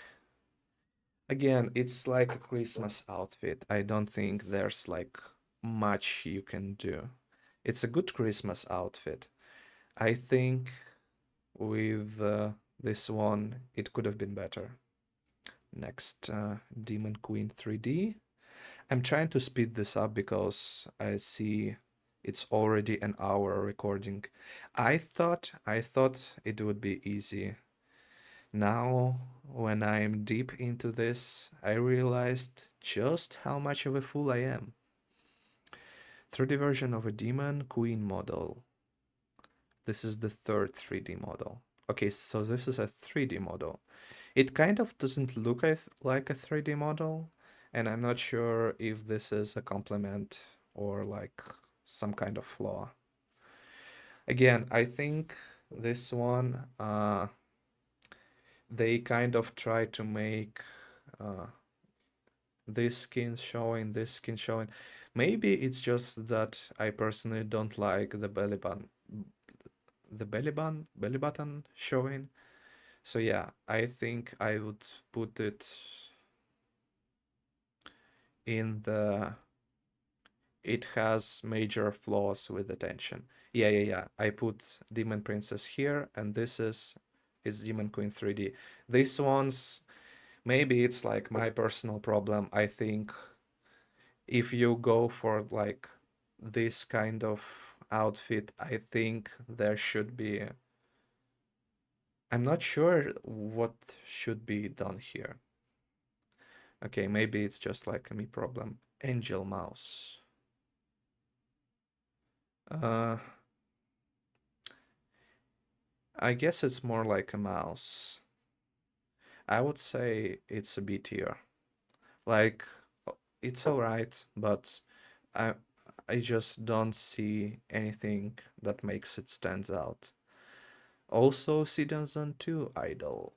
S1: again it's like a Christmas outfit. I don't think there's like much you can do. It's a good Christmas outfit. I think with this one it could have been better. Next, Demon Queen 3D. I'm trying to speed this up because I see it's already an hour recording. I thought it would be easy. Now, when I'm deep into this, I realized just how much of a fool I am. 3D version of a Demon Queen model. This is the third 3D model. Okay, so this is a 3D model. It kind of doesn't look like a 3D model, and I'm not sure if this is a compliment or like some kind of flaw. Again, I think this one, they kind of try to make uh, this skin showing, this skin showing. Maybe it's just that I personally don't like belly button showing. So yeah, I think I would put it in the it has major flaws with attention. Yeah. I put Demon Princess here, and this is Demon Queen 3D. This one's maybe it's like my personal problem. I think if you go for like this kind of outfit, I think there should be. I'm not sure what should be done here. Okay, maybe it's just like a me problem. Angel Mouse. Uh, I guess it's more like a mouse. I would say it's a B tier. Like, it's alright, but I I just don't see anything that makes it stands out. Also, Citizen 2 Idol.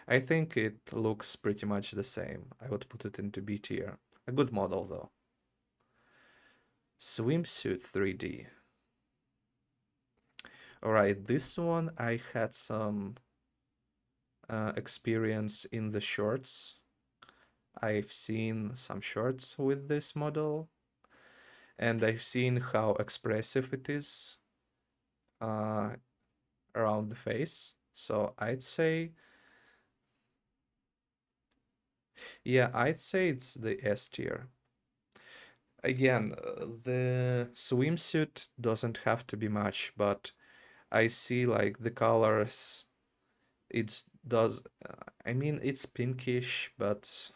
S1: I think it looks pretty much the same. I would put it into B tier. A good model though. Swimsuit 3D. Alright, this one I had some experience in the shorts. I've seen some shorts with this model, and I've seen how expressive it is uh, around the face. So I'd say it's the S tier. Again, the swimsuit doesn't have to be much, but I see like the colors. It's does. I mean, it's pinkish, but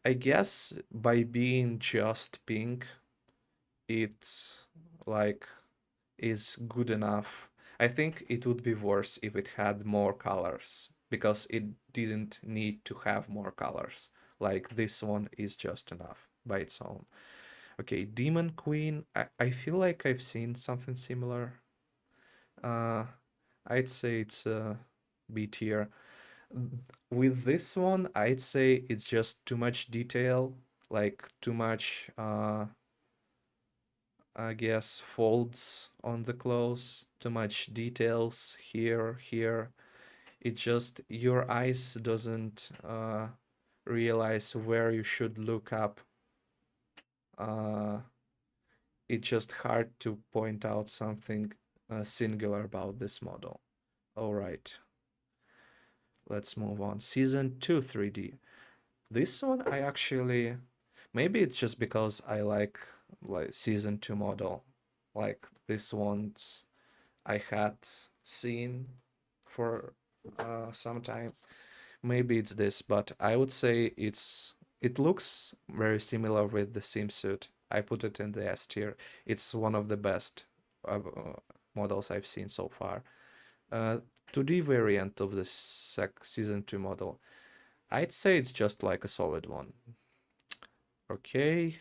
S1: I guess by being just pink, it like is good enough. I think it would be worse if it had more colors because it didn't need to have more colors. Like this one is just enough by its own. Okay, Demon Queen. I feel like I've seen something similar. Uh, I'd say it's a B tier. With this one, I'd say it's just too much detail, like too much I guess folds on the clothes, too much details here. It just your eyes doesn't realize where you should look up. Uh, it's just hard to point out something singular about this model. All right, let's move on. Season 2 3D. This one I actually maybe it's just because I like season 2 model. Like this one's I had seen for some time. Maybe it's this, but I would say It looks very similar with the swimsuit. I put it in the S tier. It's one of the best models I've seen so far. 2D variant of the season 2 model. I'd say it's just like a solid one. Okay,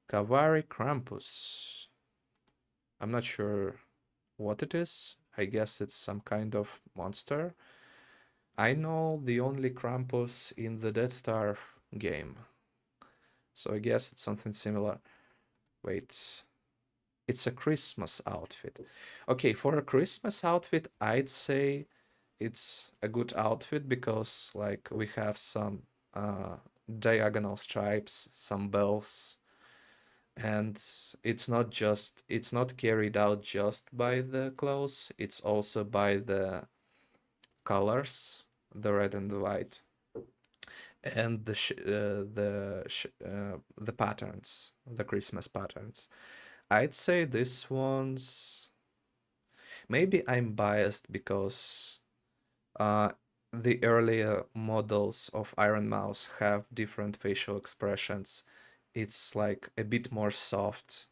S1: Kavari Krampus. I'm not sure what it is. I guess it's some kind of monster. I know the only Krampus in the Dead Star game, so I guess it's something similar. Wait, it's a Christmas outfit. Okay, for a Christmas outfit, I'd say it's a good outfit because like we have some uh, diagonal stripes, some bells, and it's not carried out just by the clothes, it's also by the colors, the red and the white, and the patterns, the Christmas patterns. I'd say this one's, maybe I'm biased because uh, the earlier models of Iron Mouse have different facial expressions. It's like a bit more soft,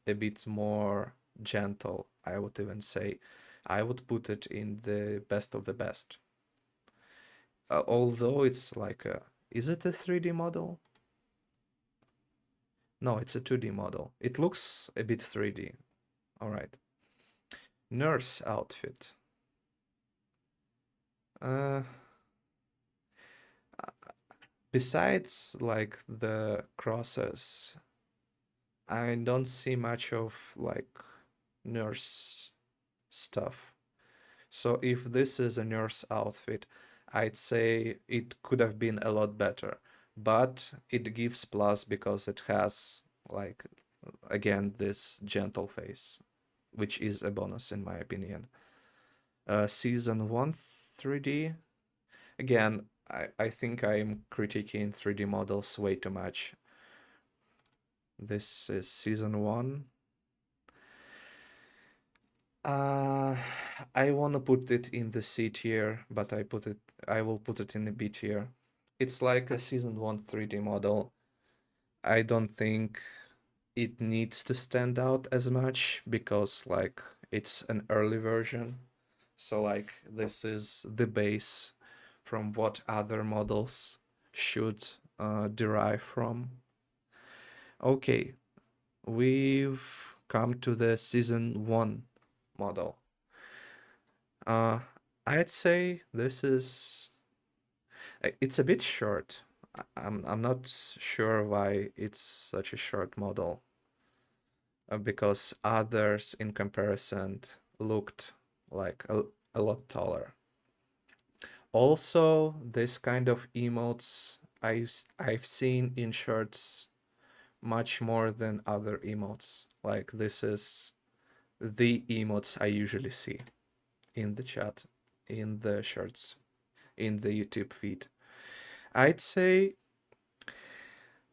S1: a bit more gentle, I would even say. I would put it in the best of the best. Although it's like a, is it a 3D model? No, it's a 2D model. It looks a bit 3D. All right. Nurse outfit. Uh, Besides like the crosses, I don't see much of like nurse stuff. So if this is a nurse outfit, I'd say it could have been a lot better. But it gives plus because it has like again this gentle face, which is a bonus in my opinion. Season 1 3D. Again, I think I'm critiquing 3D models way too much. This is season 1. Uh, I want to put it in the C tier, but I will put it in the B tier. It's like a season 1 3D model. I don't think it needs to stand out as much because like it's an early version. So like this is the base from what other models should derive from. Okay, we've come to the season 1 model. Uh, I'd say this is it's a bit short. I'm not sure why it's such a short model because others in comparison looked like a lot taller. Also, this kind of emotes I've seen in shirts much more than other emotes. Like this is the emotes I usually see in the chat, in the shirts, in the YouTube feed. I'd say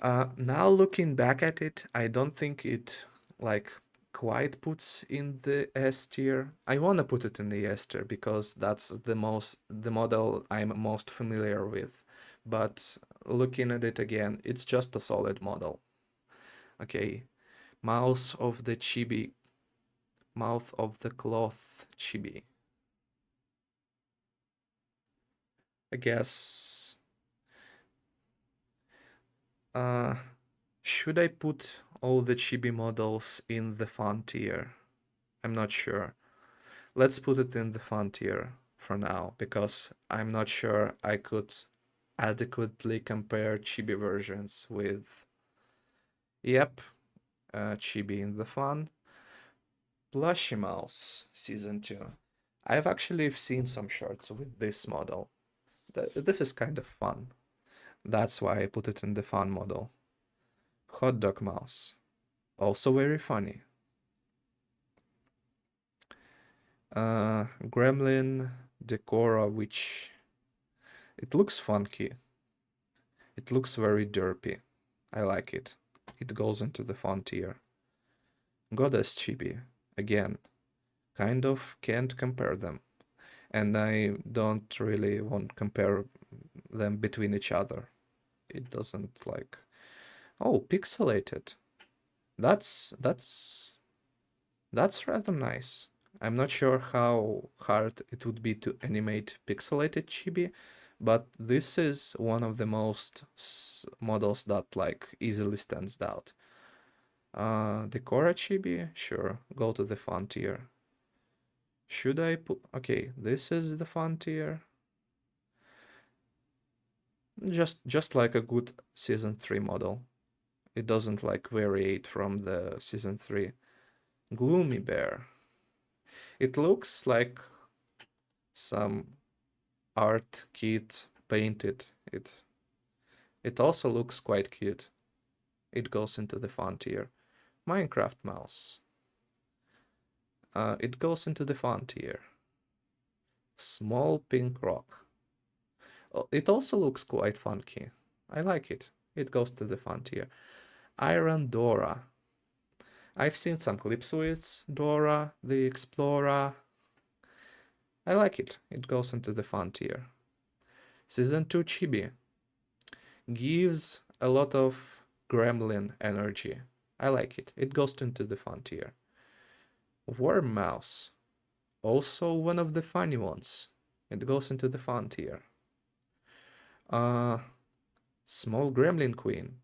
S1: now looking back at it, I don't think it like quite puts in the S tier. I want to put it in the S tier because that's the model I'm most familiar with. But looking at it again, it's just a solid model. Okay, mouse of the chibi, mouth of the cloth chibi. I guess uh should I put all the chibi models in the fun tier? I'm not sure. Let's put it in the fun tier for now because I'm not sure I could adequately compare chibi versions with. Yep, chibi in the fun. Plushy Mouse Season 2. I've actually seen some shorts with this model. This is kind of fun. That's why I put it in the fun model. Hot Dog Mouse. Also very funny. Gremlin Decora, which it looks funky. It looks very derpy. I like it. It goes into the fun tier. Goddess Chibi. Again, kind of can't compare them. And I don't really want to compare them between each other. It doesn't like... Oh, pixelated. That's that's rather nice. I'm not sure how hard it would be to animate pixelated chibi, but this is one of the most models that like easily stands out. The Korra chibi, sure, go to the fun tier. Should I put... Okay, this is the fun tier. Just like a good season 3 model. It doesn't like variate from the season 3. Gloomy Bear. It looks like some art kit painted it. It also looks quite cute. It goes into the fun tier. Minecraft mouse. It goes into the fun tier. Small pink rock. Oh, it also looks quite funky. I like it. It goes to the fun tier. Iron Dora. I've seen some clips with Dora the Explorer. I like it. It goes into the fun tier. Season 2 Chibi gives a lot of gremlin energy. I like it. It goes into the fun tier. Worm Mouse, also one of the funny ones. It goes into the fun tier. Uh, Small Gremlin Queen,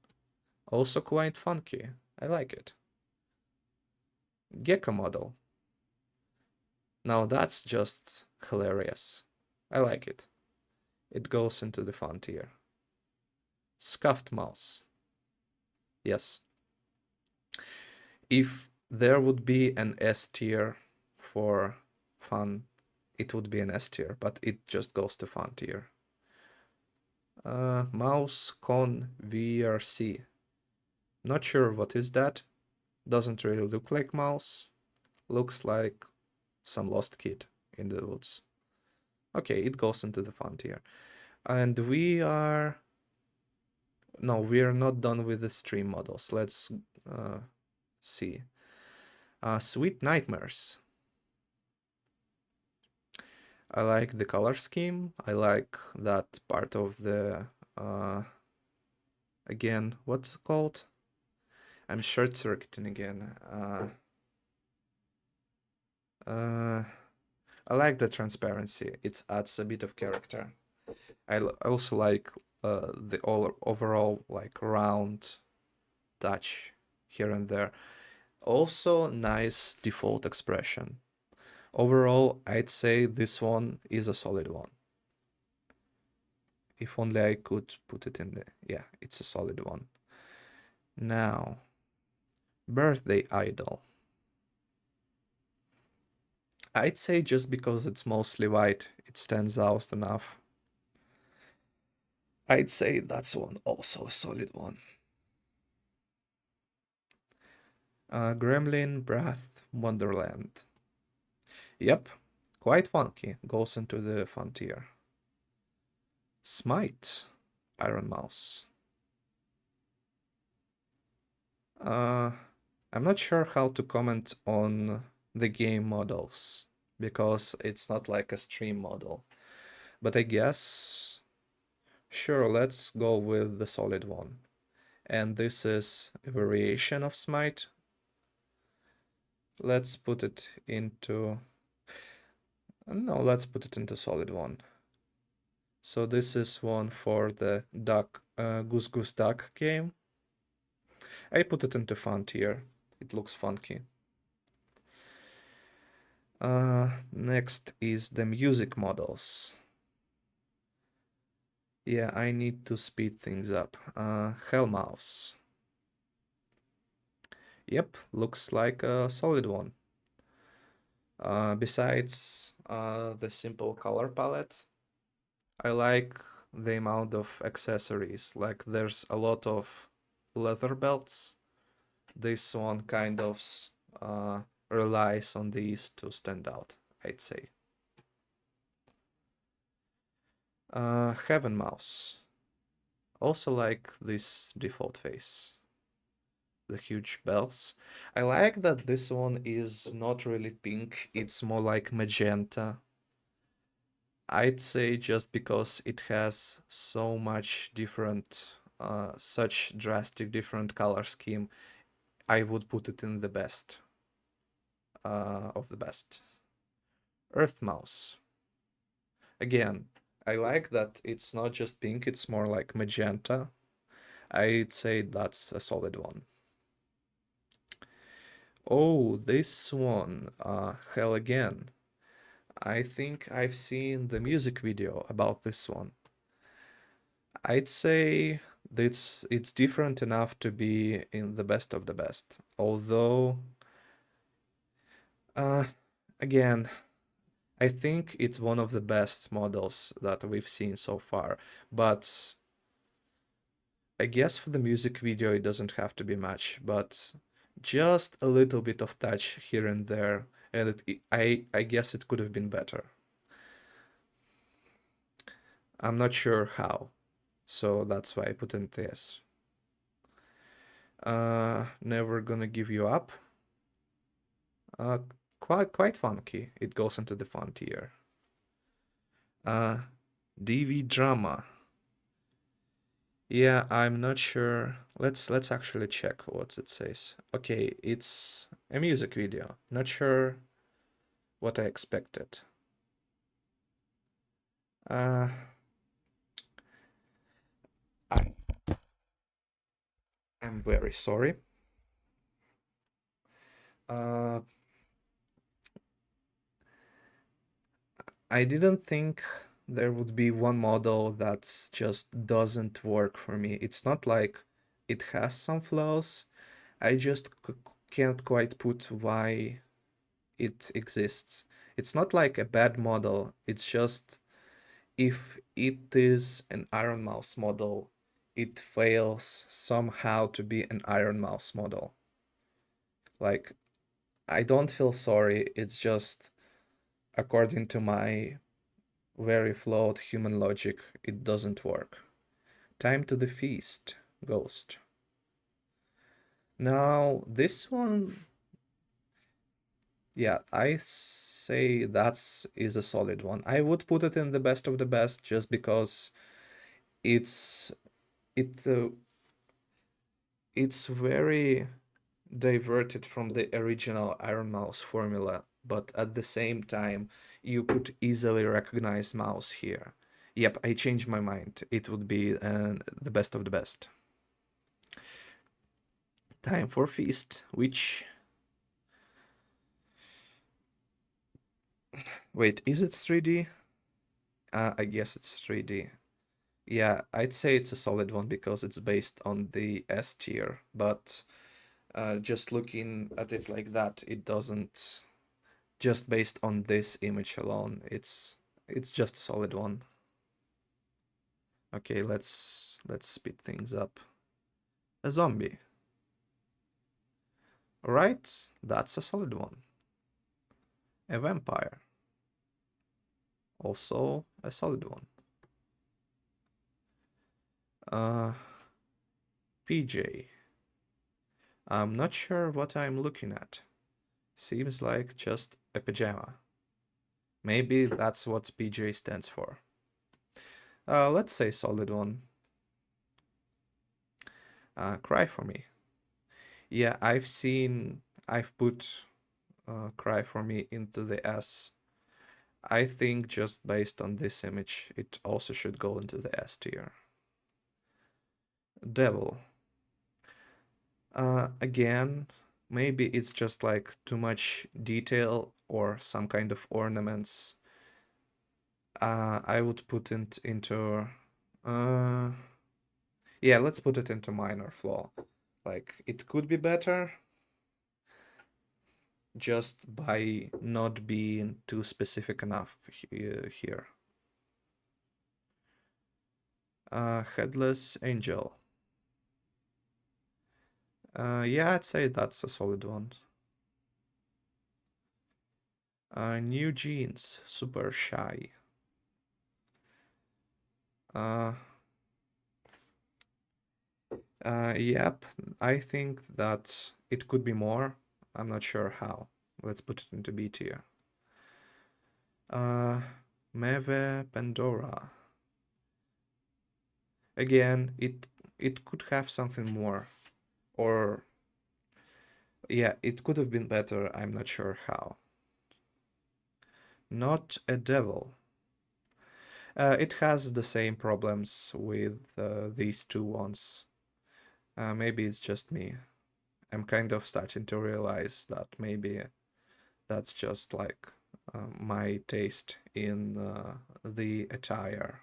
S1: also quite funky. I like it. Gecko model. Now that's just hilarious. I like it. It goes into the fun tier. Scuffed Mouse. Yes. If there would be an S tier for fun, it would be an S tier, but it just goes to fun tier. Mouse Con VRC. Not sure what is that. Doesn't really look like mouse. Looks like some lost kid in the woods. Okay, it goes into the fun tier. And we are... No, we are not done with the stream models. Let's see. Sweet Nightmares. I like the color scheme. I like that part of the... again, what's it called? I'm short-circuiting again. I like the transparency. It adds a bit of character. I also like the overall like round touch here and there. Also nice default expression. Overall, I'd say this one is a solid one. If only I could put it in the... Yeah, it's a solid one. Now, Birthday Idol. I'd say just because it's mostly white, it stands out enough. I'd say that's one also a solid one. Gremlin Breath Wonderland. Yep, quite funky, goes into the fun tier. Smite IRONMAUSE. I'm not sure how to comment on the game models because it's not like a stream model. But I guess, sure, let's go with the solid one. And this is a variation of Smite. Let's put it into... No, let's put it into solid one. So this is one for the duck, Goose Goose Duck game. I put it into fun tier. It looks funky. Next is the music models. Yeah, I need to speed things up. Hellmouse. Yep, looks like a solid one. Besides the simple color palette, I like the amount of accessories. Like there's a lot of leather belts. This one kind of relies on these to stand out, I'd say. Heaven Mouse. Also like this default face. The huge bells. I like that this one is not really pink, it's more like magenta. I'd say just because it has so much different such drastic different color scheme, I would put it in the best of the best. Earth Mouse. Again, I like that it's not just pink, it's more like magenta. I'd say that's a solid one. Oh, this one, Hell Again. I think I've seen the music video about this one. I'd say it's different enough to be in the best of the best. Although, uh, again, I think it's one of the best models that we've seen so far. But I guess for the music video it doesn't have to be much, but just a little bit of touch here and there, and I guess it could have been better. I'm not sure how, so that's why I put in this. Never Gonna Give You Up. Uh, quite funky. It goes into the fun tier. Uh, DV Drama. Yeah, I'm not sure. Let's actually check what it says. Okay, it's a music video. Not sure what I expected. Uh, I, I'm very sorry. Uh, I didn't think there would be one model that just doesn't work for me. It's not like it has some flaws. I just can't quite put why it exists. It's not like a bad model. It's just if it is an Iron Mouse model, it fails somehow to be an Iron Mouse model. Like, I don't feel sorry. It's just according to my very flawed human logic, it doesn't work. Time to the feast, Ghost. Now, this one, yeah, I say that's is a solid one. I would put it in the best of the best just because it's it it's very diverted from the original Iron Mouse formula, but at the same time, you could easily recognize Mouse here. Yep, I changed my mind. It would be the best of the best. Time for Feast, which... Wait, is it 3D? I guess it's 3D. Yeah, I'd say it's a solid one because it's based on the S tier, but just looking at it like that, it doesn't... Just based on this image alone, it's just a solid one. Okay, let's speed things up. A zombie. Alright, that's a solid one. A vampire. Also a solid one. PJ. I'm not sure what I'm looking at. Seems like just a pajama. Maybe that's what PJ stands for. Let's say solid one. Cry for me. Yeah, I've put Cry for me into the S. I think just based on this image, it also should go into the S tier. Devil. Again, maybe it's just like too much detail or some kind of ornaments. I would put it into... yeah, let's put it into minor flaw. Like, it could be better just by not being too specific enough here. Headless Angel. Yeah, I'd say that's a solid one. New Jeans, Super Shy. Yep, I think that it could be more. I'm not sure how. Let's put it into B tier. Meve Pandora. Again, it could have something more, or yeah, it could have been better. I'm not sure how. Not a devil. It has the same problems with these two ones. Maybe it's just me. I'm kind of starting to realize that maybe that's just like my taste in the attire,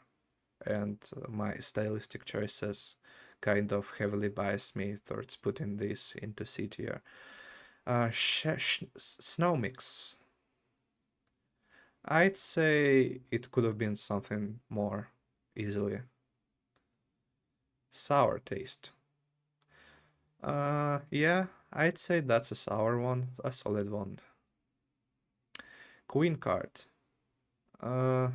S1: and my stylistic choices kind of heavily bias me towards putting this into C tier. Snow mix. I'd say it could have been something more easily. Sour taste. Yeah, I'd say that's a sour one, a solid one. Queen card. Uh,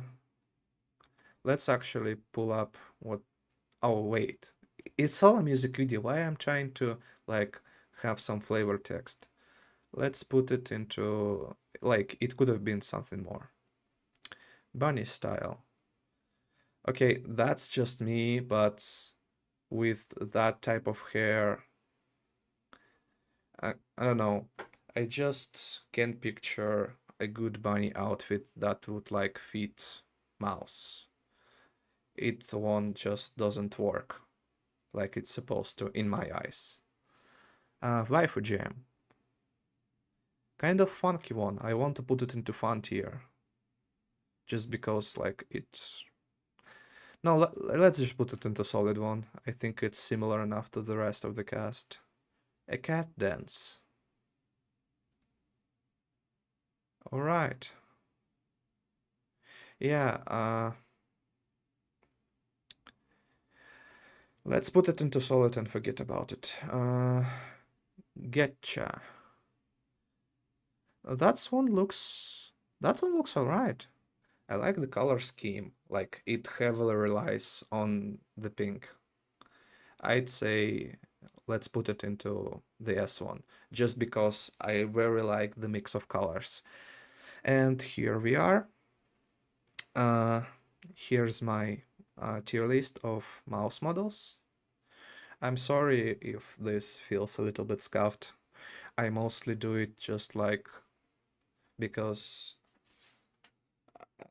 S1: let's actually pull up what. Oh wait, it's all a music video. Why I'm trying to like have some flavor text? Let's put it into like it could have been something more. Bunny style. Okay, that's just me, but with that type of hair, I don't know. I just can't picture a good bunny outfit that would like fit mouse. It one just doesn't work like it's supposed to in my eyes. Waifu jam. Kind of funky one. I want to put it into fun tier. Just because like it's... No, let's just put it into solid one. I think it's similar enough to the rest of the cast. A cat dance. Alright. Yeah, let's put it into solid and forget about it. Getcha. That one looks alright. I like the color scheme, like it heavily relies on the pink. I'd say let's put it into the S one, just because I very like the mix of colors. And here we are. Uh, here's my tier list of mouse models. I'm sorry if this feels a little bit scuffed. I mostly do it just like because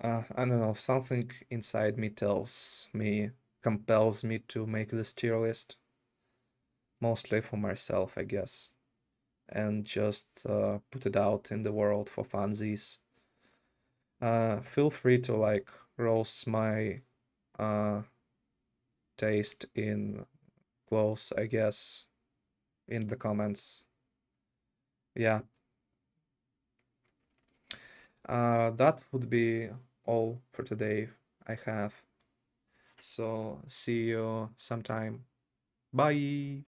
S1: I don't know, something inside me tells me, compels me to make this tier list. Mostly for myself, I guess. And just put it out in the world for funsies. Feel free to like roast my uh, taste in clothes, I guess, in the comments. Yeah, that would be all for today I have. So see you sometime. Bye.